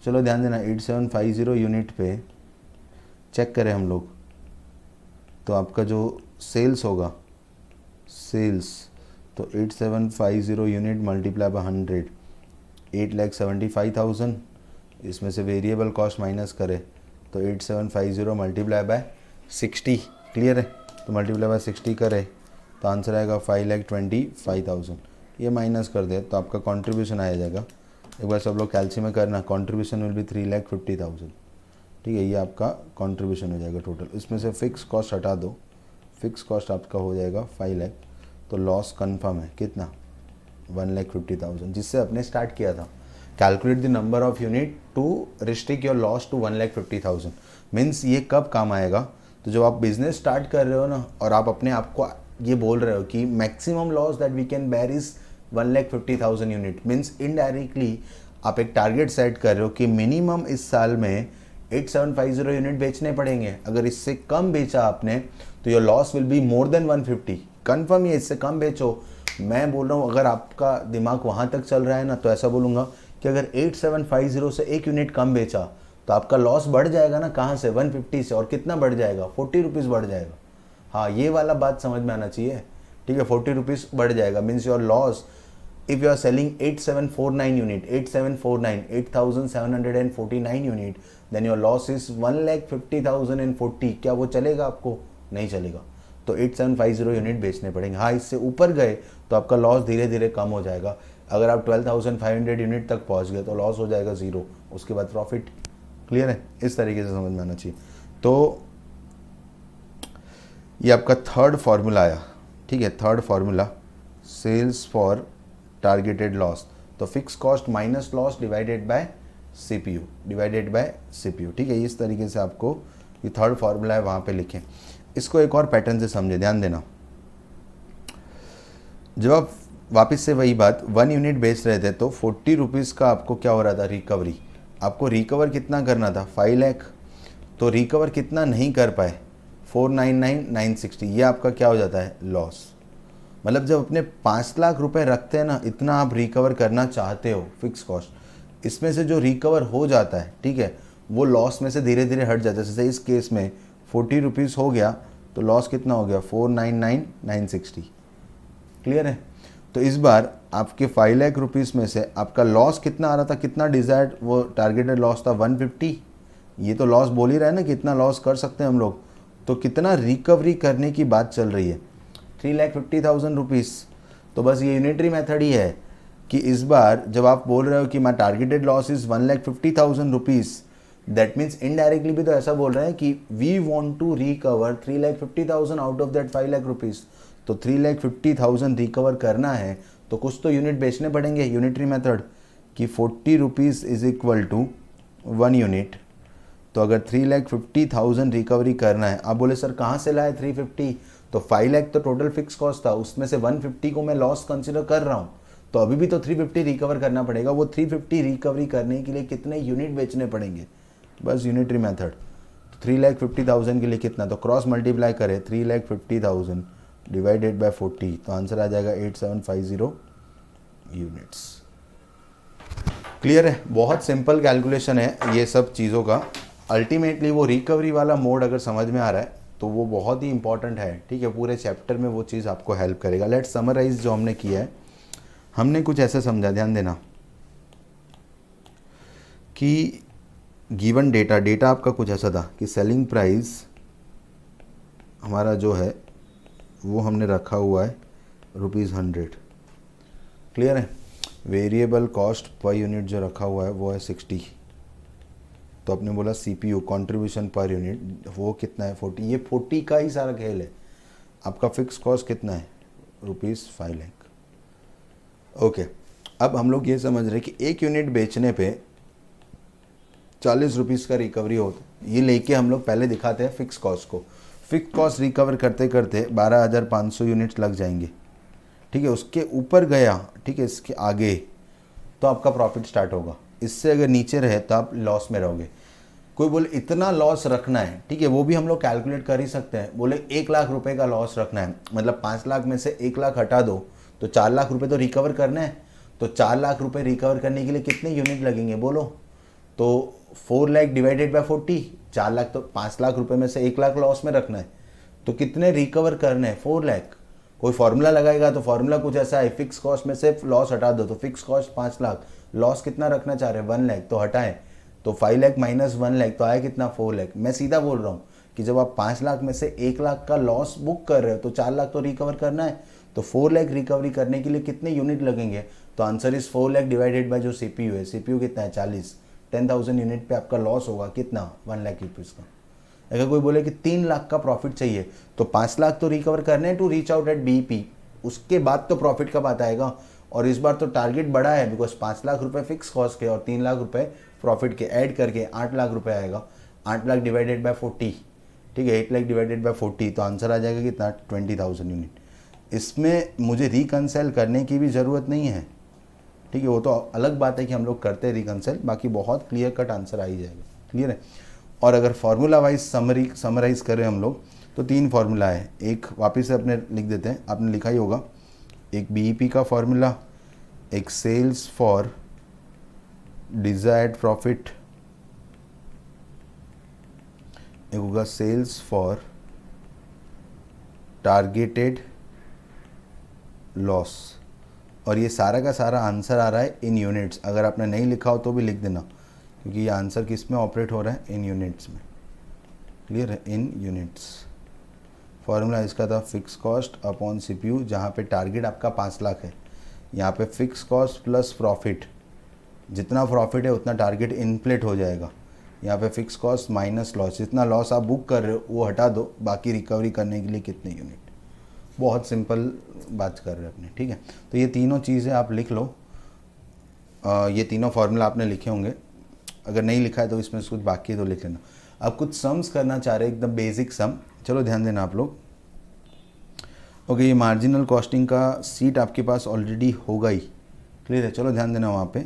चलो ध्यान देना, 8750 यूनिट पे चेक करें हम लोग तो आपका जो सेल्स होगा, सेल्स तो 8750 यूनिट मल्टीप्लाई बाय 100, 8,75,000। इसमें से वेरिएबल कॉस्ट माइनस करे तो 8750 मल्टीप्लाई बाय 60। क्लियर है? तो मल्टीप्लाई बाय 60 करे तो आंसर आएगा 5,25,000। ये माइनस कर दे तो आपका कंट्रीब्यूशन आ जाएगा, एक बार सब लोग कैलसी में करना, कंट्रीब्यूशन विल बी 3,50,000। ठीक है, ये आपका कंट्रीब्यूशन हो जाएगा टोटल। इसमें से फिक्स कॉस्ट हटा दो, फिक्स कॉस्ट आपका हो जाएगा 5 लाख, तो लॉस कंफर्म है कितना 1,50,000, जिससे अपने स्टार्ट किया था। Calculate the number of unit to restrict your loss to 1,50,000। Means ये कब काम आएगा, तो जब आप बिजनेस स्टार्ट कर रहे हो ना और आप अपने आप को ये बोल रहे हो कि maximum loss that we can bear is 1,50,000 unit, means indirectly आप एक टारगेट सेट कर रहे हो कि मिनिमम इस साल में 8750 यूनिट बेचने पड़ेंगे। अगर इससे कम बेचा आपने तो your loss will be more than 150। Confirm ये इससे कम बेचो। मैं बोल रहा हूँ अगर आपका दिमाग वहाँ तक चल रहा है ना, तो ऐसा बोलूँगा कि अगर 8750 से एक यूनिट कम बेचा तो आपका लॉस बढ़ जाएगा ना, कहाँ से 150 से, और कितना बढ़ जाएगा 40 रुपीज़ बढ़ जाएगा। हाँ, ये वाला बात समझ में आना चाहिए। ठीक है, 40 रुपीज़ बढ़ जाएगा, means your loss if you are selling 8749 unit, 8749, 8749 unit, then your loss is 1,50,040। क्या वो चलेगा आपको? नहीं चलेगा। तो 8750 यूनिट बेचने पड़ेंगे। हाँ, इससे ऊपर गए तो आपका लॉस धीरे धीरे कम हो जाएगा। अगर आप 12,500 यूनिट तक पहुंच गए तो लॉस हो जाएगा 0, उसके बाद प्रॉफिट। क्लियर है? इस तरीके से समझ में आना चाहिए। तो ये आपका थर्ड फार्मूला आया। ठीक है, third formula sales for targeted loss, तो fix cost minus loss divided by CPU, divided by CPU. ठीक है, इस तरीके से आपको ये थर्ड फार्मूला है वहाँ पे लिखें। इसको एक और पैटर्न से समझे, ध्यान देना। जब आप वापस से वही बात 1 यूनिट बेच रहे थे तो 40 रुपीज़ का आपको क्या हो रहा था, रिकवरी। आपको रिकवर कितना करना था, 5 लाख। तो रिकवर कितना नहीं कर पाए, 499,960। ये आपका क्या हो जाता है, लॉस। मतलब जब अपने 5 लाख रुपए रखते हैं ना, इतना आप रिकवर करना चाहते हो फिक्स कॉस्ट, इसमें से जो रिकवर हो जाता है, ठीक है, वो लॉस में से धीरे धीरे हट जाता है। जैसे इस केस में 40 रुपीज़ हो गया तो लॉस कितना हो गया, 499,960। क्लियर है? तो इस बार आपके 5 लाख रुपीज़ में से आपका लॉस कितना आ रहा था, कितना डिज़ायर्ड वो टारगेटेड लॉस था, 150। ये तो लॉस बोल ही रहा है ना, कितना लॉस कर सकते हैं हम लोग। तो कितना रिकवरी करने की बात चल रही है, 3,50,000 रुपीज़। तो बस ये यूनिटरी मेथड ही है कि इस बार जब आप बोल रहे हो कि my targeted loss is 1,50,000 rupees, that means indirectly भी तो ऐसा बोल रहे हैं कि we want to recover 3,50,000 out of that 5 lakh rupees. तो 3,50,000 रिकवर करना है तो कुछ तो यूनिट बेचने पड़ेंगे। यूनिटरी मेथड कि 40 rupees is equal to 1 unit. तो अगर 3,50,000 रिकवरी करना है, आप बोले सर कहाँ से लाए 350, तो 5 लाख तो टोटल फिक्स कॉस्ट था, उसमें से 150 को मैं लॉस कंसिडर कर रहा हूँ, तो अभी भी तो 350 रिकवर करना पड़ेगा। वो 350 रिकवरी करने के लिए कितने यूनिट बेचने पड़ेंगे, बस यूनिटरी मेथड। 3,50,000 के लिए कितना, तो क्रॉस मल्टीप्लाई करें 3,50,000 डिवाइडेड बाय 40, तो आंसर आ जाएगा 8750 यूनिट्स। क्लियर है? बहुत सिंपल कैलकुलेशन है ये सब चीज़ों का। अल्टीमेटली वो रिकवरी वाला मोड अगर समझ में आ रहा है तो वो बहुत ही इंपॉर्टेंट है। ठीक है, पूरे चैप्टर में वो चीज़ आपको हेल्प करेगा। लेट्स समराइज जो हमने किया है। हमने कुछ ऐसे समझा, ध्यान देना, कि गिवन डेटा आपका कुछ ऐसा था कि सेलिंग प्राइस हमारा जो है वो हमने रखा हुआ है ₹100। क्लियर है? वेरिएबल कॉस्ट पर यूनिट जो रखा हुआ है वो है 60। तो आपने बोला सीपीयू कंट्रीब्यूशन पर यूनिट वो कितना है, 40। ये 40 का ही सारा खेल है। आपका फिक्स कॉस्ट कितना है, ₹5 लाख। ओके, अब हम लोग ये समझ रहे हैं कि एक यूनिट बेचने पे 40 रुपीज़ का रिकवरी होता है। ये लेके हम लोग पहले दिखाते हैं फिक्स कॉस्ट को। फिक्स कॉस्ट रिकवर करते करते 12,500 यूनिट्स लग जाएंगे। ठीक है, उसके ऊपर गया, ठीक है, इसके आगे तो आपका प्रॉफिट स्टार्ट होगा। इससे अगर नीचे रहे तो आप लॉस में रहोगे। कोई बोले इतना लॉस रखना है, ठीक है, वो भी हम लोग कैलकुलेट कर ही सकते हैं। बोले 1 लाख रुपए का लॉस रखना है, मतलब 5 लाख में से 1 लाख हटा दो तो 4 लाख रुपए तो रिकवर करना है। तो 4 लाख रुपए रिकवर करने के लिए कितने यूनिट लगेंगे बोलो, तो 4 लाख डिवाइडेड बाय 40, 4 लाख, तो 5 लाख रुपए में से 1 लाख लॉस में रखना है। तो कितने रिकवर करने हैं, 4 लाख। कोई फार्मूला लगाएगा तो फार्मूला कुछ ऐसा है, फिक्स कॉस्ट में से लॉस हटा दो, तो फिक्स कॉस्ट 5 लाख, लॉस कितना रखना चाह रहे हैं 1 लाख, तो हटाएं, तो 5 लाख माइनस 1 लाख तो आया कितना, 4 लाख। मैं सीधा बोल रहा हूँ कि जब आप 5 लाख में से 1 लाख का लॉस बुक कर रहे हो तो 4 लाख तो रिकवर करना है, तो 4 लाख रिकवरी करने के लिए कितने यूनिट लगेंगे? तो answer is 4 lakh divided by जो सीपीयू है, सीपीयू कितना है 40, 10,000 यूनिट पे आपका लॉस होगा कितना? 1 लाख रुपीज़ का। अगर कोई बोले कि 3 लाख का प्रॉफिट चाहिए तो 5 लाख तो रिकवर करने हैं to reach out at BEP, उसके बाद तो प्रॉफिट कब आता आएगा? और इस बार तो टारगेट बड़ा है बिकॉज 5 लाख रुपए फिक्स कॉस्ट के और 3 लाख रुपए प्रॉफिट के ऐड करके 8 लाख रुपए आएगा। 8 लाख डिवाइडेड बाय 40, ठीक है, 8 लाख डिवाइडेड बाय 40, तो आंसर आ जाएगा कितना? 20,000 यूनिट। इसमें मुझे रिकंसाइल करने की भी ज़रूरत नहीं है, ठीक है, वो तो अलग बात है कि हम लोग करते हैं रिकंसाइल, बाकी बहुत क्लियर कट आंसर आ ही जाएगा। क्लियर है? और अगर फार्मूला वाइज समराइज करें हम लोग तो 3 फार्मूला है। एक वापस से अपने लिख देते हैं, आपने लिखा ही होगा, एक बीईपी का फार्मूला, एक सेल्स फॉर डिजायर्ड प्रॉफिट, एक होगा सेल्स फॉर टारगेटेड लॉस, और ये सारा का सारा आंसर आ रहा है इन यूनिट्स। अगर आपने नहीं लिखा हो तो भी लिख देना, क्योंकि ये आंसर किस में ऑपरेट हो रहा है? इन यूनिट्स में। क्लियर है? इन यूनिट्स। फॉर्मूला इसका था फिक्स कॉस्ट अपॉन सीपीयू, जहाँ पे टारगेट आपका 5 लाख है, यहाँ पे फिक्स कॉस्ट प्लस प्रॉफिट, जितना प्रॉफिट है उतना टारगेट इनफ्लेट हो जाएगा। यहाँ पे फिक्स कॉस्ट माइनस लॉस, जितना लॉस आप बुक कर रहे हो वो हटा दो, बाकी रिकवरी करने के लिए कितने यूनिट। बहुत सिंपल बात कर रहे हैं अपने, ठीक है। तो ये तीनों चीज़ें आप लिख लो, ये तीनों फार्मूला आपने लिखे होंगे, अगर नहीं लिखा है तो इसमें कुछ बाकी है तो लिख लेना। अब कुछ सम्स करना चाह रहे हैं, एकदम बेसिक सम, चलो ध्यान देना आप लोग। ओके, ये मार्जिनल कॉस्टिंग का सीट आपके पास ऑलरेडी होगा ही, क्लियर है, चलो ध्यान देना वहाँ पे।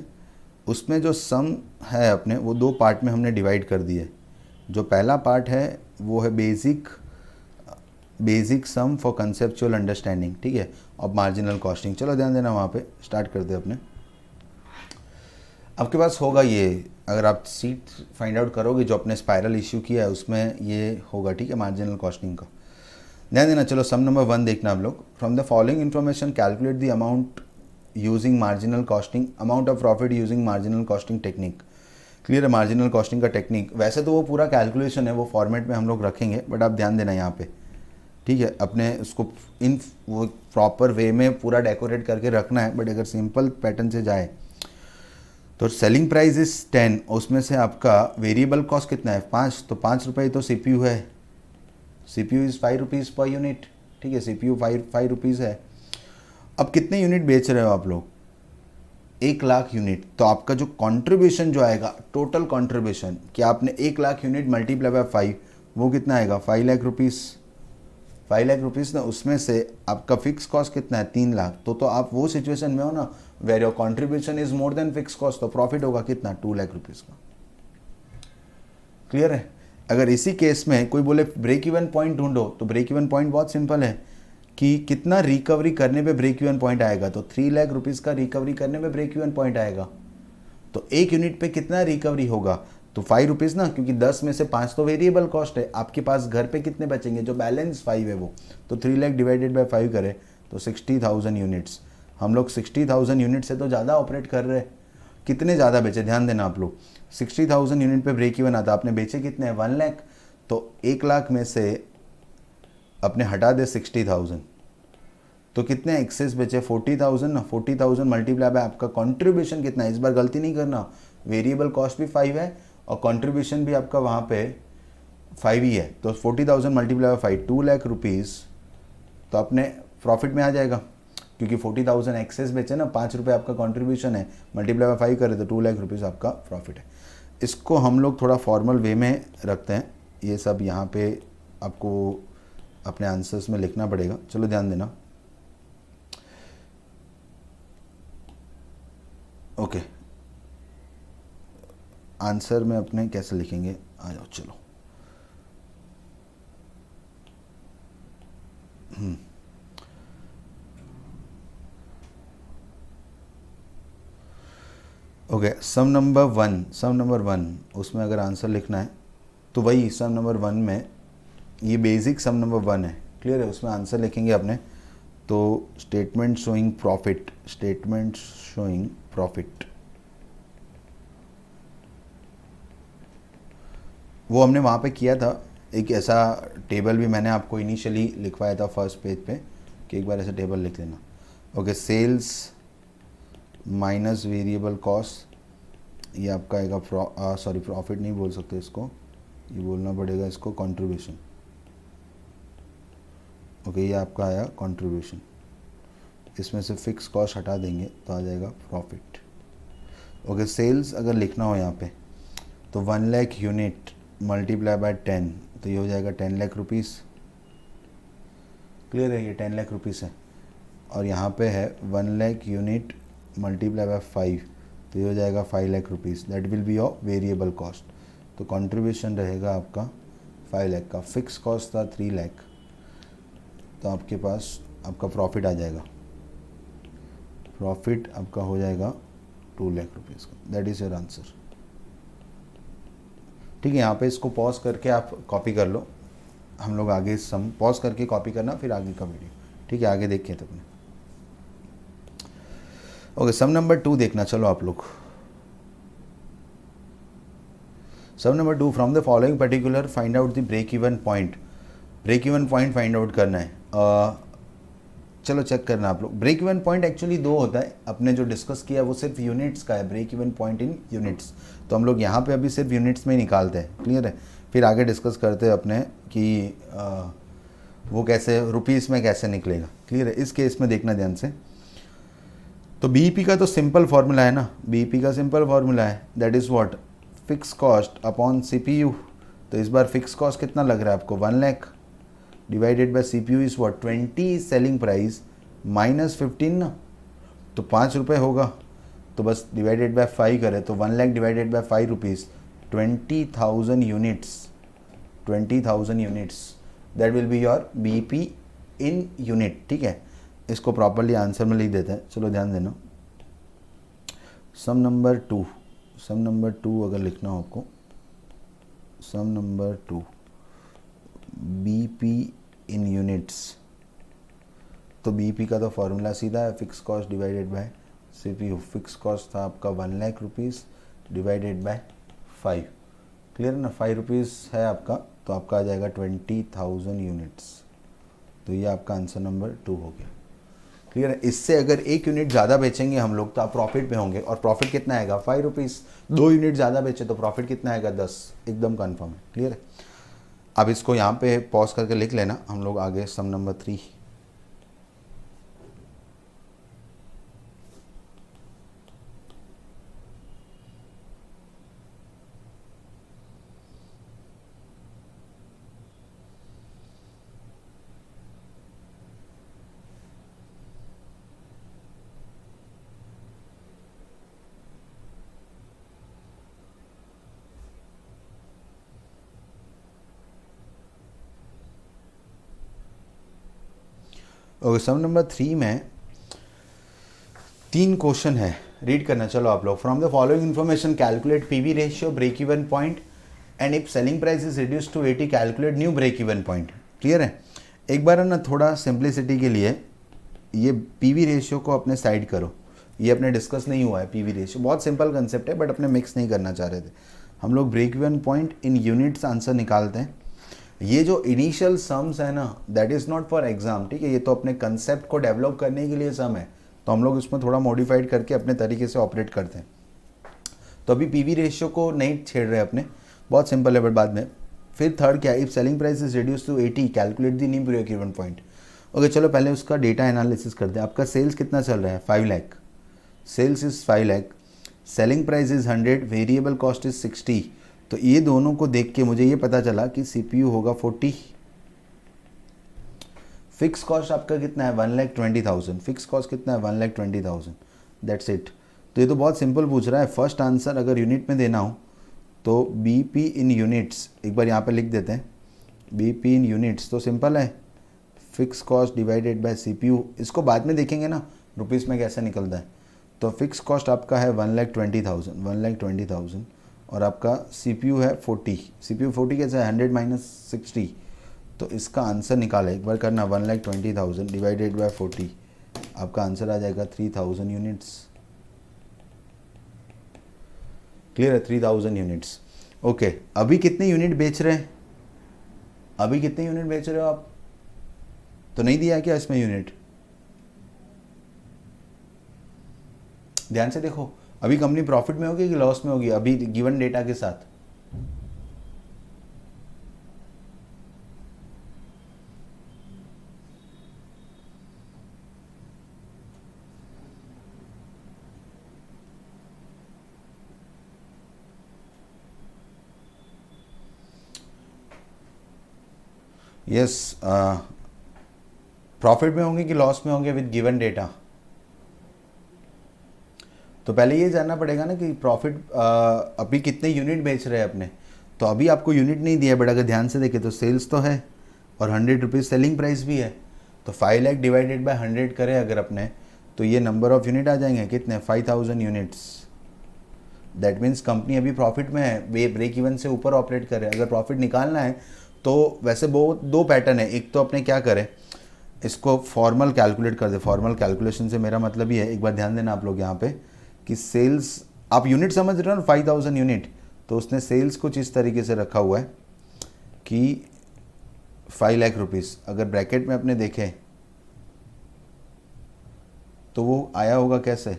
उसमें जो सम है अपने, वो 2 पार्ट में हमने डिवाइड कर दिए। जो पहला पार्ट है वो है basic sum for conceptual understanding, ठीक है, और मार्जिनल कॉस्टिंग। चलो ध्यान देना वहाँ पे, स्टार्ट करते हैं अपने। आपके पास होगा ये, अगर आप सीट फाइंड आउट करोगे जो अपने स्पाइरल इश्यू किया है उसमें ये होगा, ठीक है, मार्जिनल कॉस्टिंग का। ध्यान देना, चलो सम नंबर 1 देखना आप लोग। From the following information calculate the amount using marginal costing, amount of profit using marginal costing technique. Clear है? मार्जिनल कॉस्टिंग का टेक्निक, वैसे तो वो पूरा कैलकुलेशन है, वो फॉर्मेट में हम लोग रखेंगे, बट आप ध्यान देना यहाँ पे, ठीक है, अपने उसको इन वो प्रॉपर वे में पूरा डेकोरेट करके रखना है। बट अगर सिंपल पैटर्न से जाए तो सेलिंग प्राइस इज 10, उसमें से आपका वेरिएबल कॉस्ट कितना है? 5, तो 5 रुपये तो सीपीयू है, CPU is 5 rupees per unit, ठीक है, सीपीयू 5 रुपीज़ है। अब कितने यूनिट बेच रहे हो आप लोग? 1 लाख यूनिट, तो आपका जो कंट्रीब्यूशन जो आएगा, टोटल कंट्रीब्यूशन, कि आपने 1 लाख यूनिट मल्टीप्लाई बाय 5, वो कितना आएगा? 5 लाख रुपीज़, 5 लाख रुपीज़ ना, उसमें से आपका फिक्स कॉस्ट कितना है? 3 लाख। तो आप वो सिचुएशन में हो ना where your contribution is more than fix cost, तो प्रॉफिट होगा कितना? 2 लाख रुपीज़ का। क्लियर है? अगर इसी केस में कोई बोले ब्रेक इवन पॉइंट ढूंढो, तो ब्रेक इवन पॉइंट बहुत सिंपल है कि कितना रिकवरी करने पे ब्रेक इवन पॉइंट आएगा, तो 3 लाख रुपीज़ का रिकवरी करने में ब्रेक इवन पॉइंट आएगा। तो 1 यूनिट पे कितना रिकवरी होगा? तो 5 रुपीज़ ना, क्योंकि 10 में से 5 तो वेरिएबल कॉस्ट है, आपके पास घर पे कितने बचेंगे? जो बैलेंस 5 है वो, तो 3 लाख डिवाइडेड बाय 5 करें तो 60,000 यूनिट्स। हम लोग 60,000 यूनिट से तो ज़्यादा ऑपरेट कर रहे हैं। कितने ज़्यादा बेचे? ध्यान देना आप लोग, 60,000 यूनिट पे ब्रेक इवन आता, आपने बेचे कितने? 1 लाख। तो 1 लाख में से अपने हटा दे 60,000, तो कितने एक्सेस बेचे? 40,000 ना, 40,000 मल्टीप्लाई बाय आपका कंट्रीब्यूशन कितना है? इस बार गलती नहीं करना, वेरिएबल कॉस्ट भी 5 है और कंट्रीब्यूशन भी आपका वहाँ पे 5 ही है, तो 40,000 मल्टीप्लाई बाय 5, 2 लाख रुपीज़, तो अपने प्रॉफिट में आ जाएगा, क्योंकि 40,000 एक्सेस बेचे ना, 5 रुपये आपका कंट्रीब्यूशन है, मल्टीप्लाई बाय 5 करें तो 2 लाख रुपीज़ आपका प्रॉफिट है। इसको हम लोग थोड़ा फॉर्मल वे में रखते हैं, ये सब यहाँ पे आपको अपने आंसर्स में लिखना पड़ेगा। चलो ध्यान देना। ओके, आंसर में अपने कैसे लिखेंगे, आ जाओ चलो। ओके, सम नंबर 1, उसमें अगर आंसर लिखना है तो वही सम नंबर 1 में, ये बेसिक सम नंबर 1 है, क्लियर है, उसमें आंसर लिखेंगे अपने। तो स्टेटमेंट शोइंग प्रॉफिट, वो हमने वहाँ पे किया था, एक ऐसा टेबल भी मैंने आपको इनिशियली लिखवाया था फर्स्ट पेज पे कि एक बार ऐसा टेबल लिख लेना। Okay, sales minus variable cost, ये आपका आएगा प्रॉफिट नहीं बोल सकते इसको, ये बोलना पड़ेगा इसको कंट्रीब्यूशन। ओके, ये आपका आया कंट्रीब्यूशन, इसमें से फिक्स कॉस्ट हटा देंगे तो आ जाएगा प्रॉफिट। ओके, सेल्स अगर लिखना हो यहाँ पे तो 1 लाख यूनिट मल्टीप्लाई बाय 10 तो ये हो जाएगा 10 लाख रुपीज़। क्लियर है, ये 10 लाख रुपीज़ है। और यहाँ पे है 1 लाख यूनिट मल्टीप्लाई बाय 5 तो ये हो जाएगा 5 lakh rupees. That will be your variable cost. तो कंट्रीब्यूशन रहेगा आपका 5 लाख का, फिक्स कॉस्ट था 3 लाख, तो आपके पास आपका प्रॉफिट आ जाएगा। प्रॉफिट आपका हो जाएगा 2 लाख रुपीज़ का। That is your answer. ठीक है, यहाँ पे इसको पॉज करके आप कॉपी कर लो, हम लोग आगे सम पॉज करके कॉपी करना, फिर आगे का वीडियो। ठीक है, आगे देखिए तब। ओके, सम नंबर 2 देखना, चलो आप लोग। Sum number 2, from the following particular find out the break even point. Break even point find out करना है। चलो चेक करना आप लोग। ब्रेक इवन पॉइंट एक्चुअली 2 होता है, अपने जो डिस्कस किया वो सिर्फ यूनिट्स का है, break even point in units. तो हम लोग यहाँ पे अभी सिर्फ यूनिट्स में ही निकालते हैं। क्लियर है, फिर आगे डिस्कस करते हैं अपने कि वो कैसे रुपीज़ में कैसे निकलेगा। क्लियर है, इस केस में देखना ध्यान से। तो बीईपी का तो सिंपल फार्मूला है ना, बीईपी का सिंपल फार्मूला है, that is what, fix cost upon CPU. तो इस बार फिक्स कॉस्ट कितना लग रहा है आपको, 1 lakh divided by CPU is what, 20 selling price minus 15 ना, तो 5 रुपये होगा। तो बस डिवाइडेड बाय 5 करें तो 1 lakh divided by 5 rupees, 20,000 units, 20,000 units, that will be your BEP in unit. ठीक है, इसको प्रॉपरली आंसर में लिख देते हैं। चलो ध्यान देना, सम नंबर 2, सम नंबर 2 अगर लिखना हो आपको, सम नंबर 2 बीपी इन यूनिट्स, तो बीपी का तो फॉर्मूला सीधा है, fix cost divided by CPU. Fix cost था आपका 1 lakh rupees divided by 5। Clear है ना, 5 रुपीज़ है आपका, तो आपका आ जाएगा 20,000 यूनिट्स। तो ये आपका आंसर नंबर 2 हो गया। क्लियर है, इससे अगर 1 यूनिट ज़्यादा बेचेंगे हम लोग तो आप प्रॉफिट पे होंगे, और प्रॉफिट कितना आएगा, 5 रुपीज़। 2 यूनिट ज़्यादा बेचे तो प्रॉफिट कितना आएगा, 10। एकदम कन्फर्म है। क्लियर है, अब इसको यहाँ पे पॉज करके लिख लेना, हम लोग आगे सम नंबर 3। ओके, सम नंबर 3 में 3 क्वेश्चन है, रीड करना। चलो आप लोग, from the following information calculate PV ratio, break even point, and if selling price is reduce to 80 calculate new break even point. Clear है, एक बार है ना, थोड़ा सिंप्लिसिटी के लिए ये पीवी रेशियो को अपने साइड करो, ये अपने डिस्कस नहीं हुआ है। पीवी रेशियो बहुत सिंपल कंसेप्ट है, बट अपने मिक्स नहीं करना चाह रहे थे हम लोग। Break even point in units answer निकालते हैं। ये जो इनिशियल सम्स है ना, that is not for exam. ठीक है, ये तो अपने कंसेप्ट को डेवलप करने के लिए सम है, तो हम लोग इसमें थोड़ा मॉडिफाइड करके अपने तरीके से ऑपरेट करते हैं। तो अभी पीवी रेशियो को नहीं छेड़ रहे अपने, बहुत सिंपल है, बट बाद में। फिर थर्ड क्या है, if selling price is reduce to 80 calculate the new break even point. Okay, चलो पहले उसका डेटा एनालिसिस करते हैं। आपका सेल्स कितना चल रहा है, 5 lakh, sales is 5 lakh, selling price is 100, variable cost is 60। तो ये दोनों को देख के मुझे ये पता चला कि सीपीयू होगा 40। फिक्स कॉस्ट आपका कितना है, 1,20,000। फिक्स कॉस्ट कितना है, 1,20,000। That's it. तो ये तो बहुत सिंपल पूछ रहा है। फर्स्ट आंसर अगर यूनिट में देना हो तो बीपी इन यूनिट्स, एक बार यहाँ पे लिख देते हैं, बीपी इन यूनिट्स तो सिंपल है, fix cost divided by CPU. इसको बाद में देखेंगे ना रुपीज़ में कैसे निकलता है। तो फिक्स कॉस्ट आपका है 1,20,000, 1,20,000, और आपका सीपीयू है 40। सीपीयू 40 कैसा है, 100 माइनस 60। तो इसका आंसर निकाला, एक बार करना, 1,20,000 डिवाइडेड बाय 40, आपका आंसर आ जाएगा 3,000 यूनिट्स। क्लियर है, 3,000 यूनिट्स। ओके, अभी कितने यूनिट बेच रहे हैं, अभी कितने यूनिट बेच रहे हो आप? तो नहीं दिया क्या इसमें यूनिट? ध्यान से देखो, अभी कंपनी प्रॉफिट में होगी कि लॉस में होगी अभी गिवन डेटा के साथ? यस, प्रॉफिट में होंगे कि लॉस में होंगे विद गिवन डेटा? तो पहले ये जानना पड़ेगा ना कि प्रॉफिट अभी कितने यूनिट बेच रहे हैं अपने। तो अभी आपको यूनिट नहीं दिया, बट अगर ध्यान से देखें तो सेल्स तो है और 100 रुपीज़ सेलिंग प्राइस भी है। तो 5 लाख डिवाइडेड बाय 100 करें अगर अपने, तो ये नंबर ऑफ यूनिट आ जाएंगे कितने, 5000 यूनिट्स। दैट मीन्स कंपनी अभी प्रॉफिट में है, वे ब्रेक इवन से ऊपर ऑपरेट करे। अगर प्रॉफिट निकालना है तो वैसे बहुत दो पैटर्न है। एक तो अपने क्या करें, इसको फॉर्मल कैलकुलेट कर दे। फॉर्मल कैलकुलेशन से मेरा मतलब ये है, एक बार ध्यान देना आप लोग यहाँ पे, कि सेल्स आप यूनिट समझ रहे हो ना, 5000 यूनिट। तो उसने सेल्स कुछ इस तरीके से रखा हुआ है कि 5 लाख रुपीज़। अगर ब्रैकेट में अपने देखें तो वो आया होगा कैसे,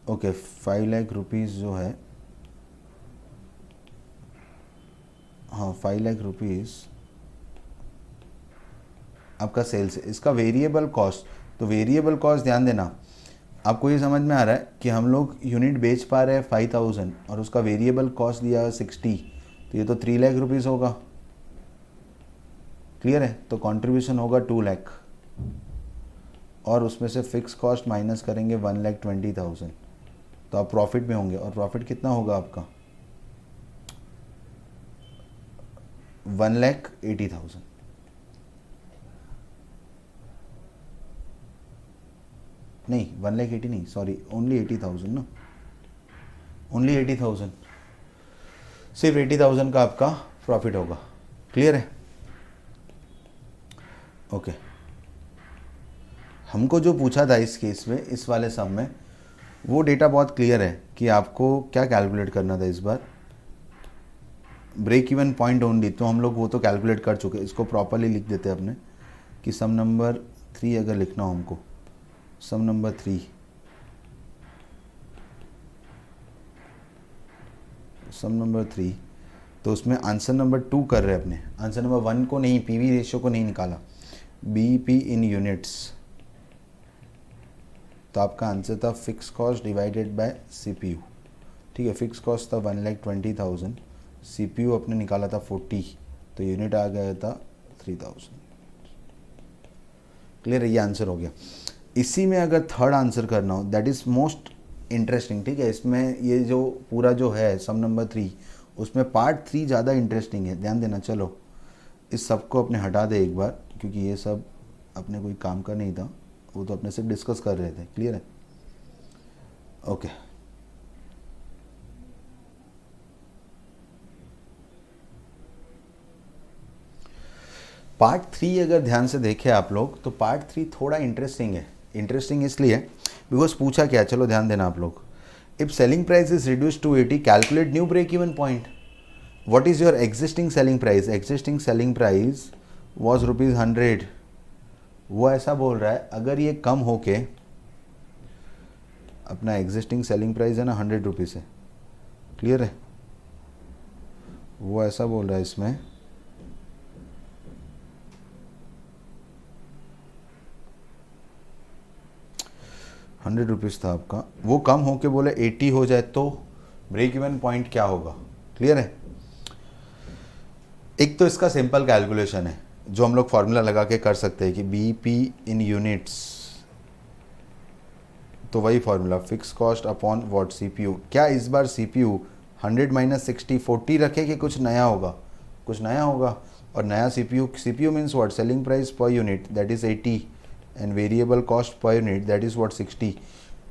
ओके 5 लाख रुपीज़ जो है, हाँ 5 लाख रुपीज़ आपका सेल्स है। इसका वेरिएबल कॉस्ट, तो वेरिएबल कॉस्ट ध्यान देना, आपको ये समझ में आ रहा है कि हम लोग यूनिट बेच पा रहे हैं 5000 और उसका वेरिएबल कॉस्ट दिया है 60, तो ये तो 3 लाख रुपीज़ होगा। क्लियर है? तो कंट्रीब्यूशन होगा 2 लाख और उसमें से फिक्स कॉस्ट माइनस करेंगे 1,20,000, तो आप प्रॉफिट में होंगे। और प्रॉफिट कितना होगा आपका, 1,80,000। नहीं 1,80,000 नहीं, सॉरी, ओनली 80,000 ना, ओनली 80,000, सिर्फ 80,000 का आपका प्रॉफिट होगा। क्लियर है? ओके। हमको जो पूछा था इस केस में, इस वाले सम में, वो डेटा बहुत क्लियर है कि आपको क्या कैलकुलेट करना था इस बार, ब्रेक इवन पॉइंट ओनली। तो हम लोग वो तो कैलकुलेट कर चुके। इसको प्रॉपरली लिख देते हैं अपने कि सम नंबर 3 अगर लिखना हो हमको, सम नंबर 3, सम नंबर 3, तो उसमें आंसर नंबर 2 कर रहे हैं अपने। आंसर नंबर 1 को नहीं, पीवी रेशियो को नहीं निकाला, बीपी इन यूनिट्स। तो आपका आंसर था fix cost divided by CPU. ठीक है, फिक्स कॉस्ट था 1,20,000, सीपीयू अपने निकाला था 40, तो यूनिट आ गया था 3000। क्लियर है? ये आंसर हो गया। इसी में अगर थर्ड आंसर करना हो, दैट इज़ मोस्ट इंटरेस्टिंग। ठीक है, इसमें ये जो पूरा जो है सम नंबर 3, उसमें पार्ट 3 ज़्यादा इंटरेस्टिंग है। ध्यान देना। चलो इस सब को अपने हटा दे एक बार, क्योंकि ये सब अपने कोई काम का नहीं था, वो तो अपने से डिस्कस कर रहे थे। क्लियर है? ओके। पार्ट 3 अगर ध्यान से देखें आप लोग, तो पार्ट 3 थोड़ा इंटरेस्टिंग है। इंटरेस्टिंग इसलिए बिकॉज पूछा क्या, चलो ध्यान देना आप लोग, if selling price is reduce to 80, calculate new break even point. What is your existing selling price? Existing selling price was ₹100। वो ऐसा बोल रहा है, अगर ये कम होके, अपना एग्जिस्टिंग सेलिंग प्राइस है ना 100 रुपीज़ है। क्लियर है? वो ऐसा बोल रहा है इसमें, ₹100 था आपका, वो कम होके बोले 80 हो जाए तो ब्रेक इवन पॉइंट क्या होगा। क्लियर है? एक तो इसका सिंपल कैलकुलेशन है जो हम लोग फॉर्मूला लगा के कर सकते हैं कि बीपी इन यूनिट्स, तो वही formula, fix cost upon what, CPU. क्या इस बार सीपीयू 100 माइनस 60 40 रखे कि कुछ नया होगा? कुछ नया होगा। और नया CPU means what, selling price per unit that is 80 and variable cost per unit that is what 60।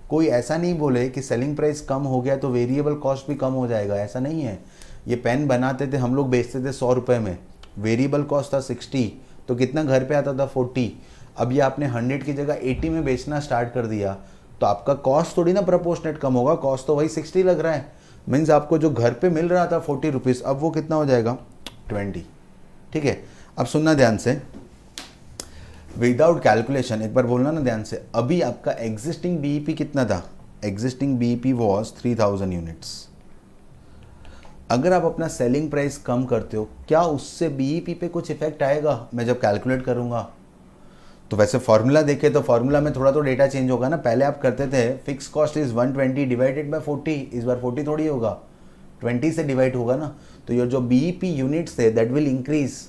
कोई ऐसा नहीं बोले कि सेलिंग प्राइस कम हो गया तो वेरिएबल कॉस्ट भी कम हो जाएगा, ऐसा नहीं है। ये पेन बनाते थे हम लोग, बेचते थे 100 रुपये में, वेरिएबल कॉस्ट था 60, तो कितना घर पे आता था 40। अब ये आपने 100 की जगह 80 में बेचना स्टार्ट कर दिया, तो आपका कॉस्ट थोड़ी ना प्रपोर्शनेट कम होगा, कॉस्ट तो वही 60 लग रहा है। मीन्स आपको जो घर पे मिल रहा था 40 रुपीज़, अब वो कितना हो जाएगा 20। ठीक है, अब सुनना ध्यान से, विदाउट कैलकुलेशन, एक बार बोलना ना ध्यान से, अभी आपका एग्जिस्टिंग बीईपी कितना था? Existing BEP was 3000 units. अगर आप अपना सेलिंग प्राइस कम करते हो, क्या उससे बीईपी पे कुछ इफेक्ट आएगा मैं जब कैलकुलेट करूंगा? तो वैसे फॉर्मूला देखे तो फॉर्मूला में थोड़ा तो डेटा चेंज होगा ना। पहले आप करते थे fix cost is 120 divided by 40, इस बार 40 थोड़ी होगा, 20 से डिवाइड होगा ना। तो ये जो बीईपी यूनिट्स थे दैट विल इंक्रीज।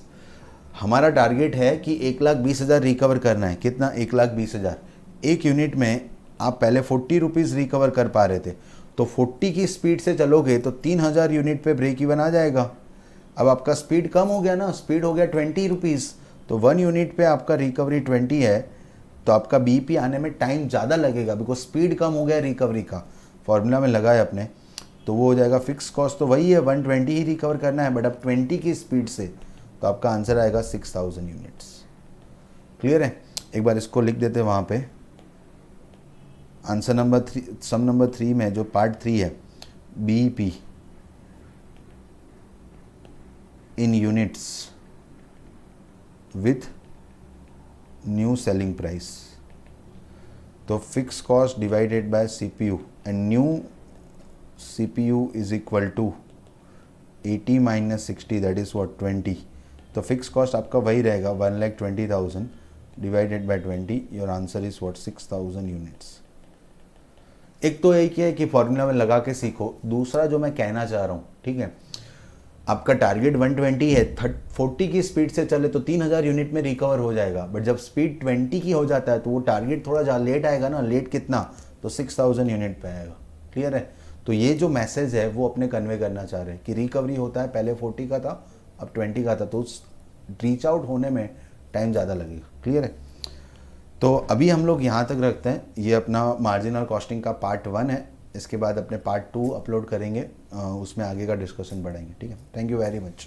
हमारा टारगेट है कि 1,20,000 रिकवर करना है। कितना? 1,20,000। एक यूनिट में आप पहले 40 रुपीज़ रिकवर कर पा रहे थे, तो 40 की स्पीड से चलोगे तो 3,000 यूनिट पे ब्रेक इवन आ जाएगा। अब आपका स्पीड कम हो गया ना, स्पीड हो गया 20 रुपीज़, तो 1 यूनिट पे आपका रिकवरी 20 है, तो आपका बीईपी आने में टाइम ज़्यादा लगेगा बिकॉज स्पीड कम हो गया रिकवरी का। फॉर्मूला में लगा है अपने, तो वो हो जाएगा फिक्स कॉस्ट तो वही है 120 ही रिकवर करना है, बट अब 20 की स्पीड से, तो आपका आंसर आएगा 6000 यूनिट्स। क्लियर है? एक बार इसको लिख देते हैं वहाँ पे। आंसर नंबर 3, सम नंबर 3 में जो पार्ट 3 है, BEP in units with new selling price, तो fix cost divided by CPU and new CPU is equal to 80 minus 60 that is what 20। तो फिक्स कॉस्ट आपका वही रहेगा 1,20,000 divided by 20, your answer is what 6000 units. एक तो एक है कि फॉर्मूला में लगा के सीखो, दूसरा जो मैं कहना चाह रहा हूँ, ठीक है, आपका टारगेट 120 है, 40 की स्पीड से चले तो 3000 यूनिट में रिकवर हो जाएगा, बट जब स्पीड 20 की हो जाता है तो वो टारगेट थोड़ा ज़्यादा लेट आएगा ना। लेट कितना? तो 6000 यूनिट पे आएगा। क्लियर है? तो ये जो मैसेज है वो अपने कन्वे करना चाह रहे हैं कि रिकवरी होता है, पहले 40 का था अब 20 का था, तो रीच आउट होने में टाइम ज़्यादा लगेगा। क्लियर है? तो अभी हम लोग यहाँ तक रखते हैं। ये अपना मार्जिनल कॉस्टिंग का पार्ट 1 है, इसके बाद अपने पार्ट 2 अपलोड करेंगे, उसमें आगे का डिस्कशन बढ़ाएंगे। ठीक है? Thank you very much.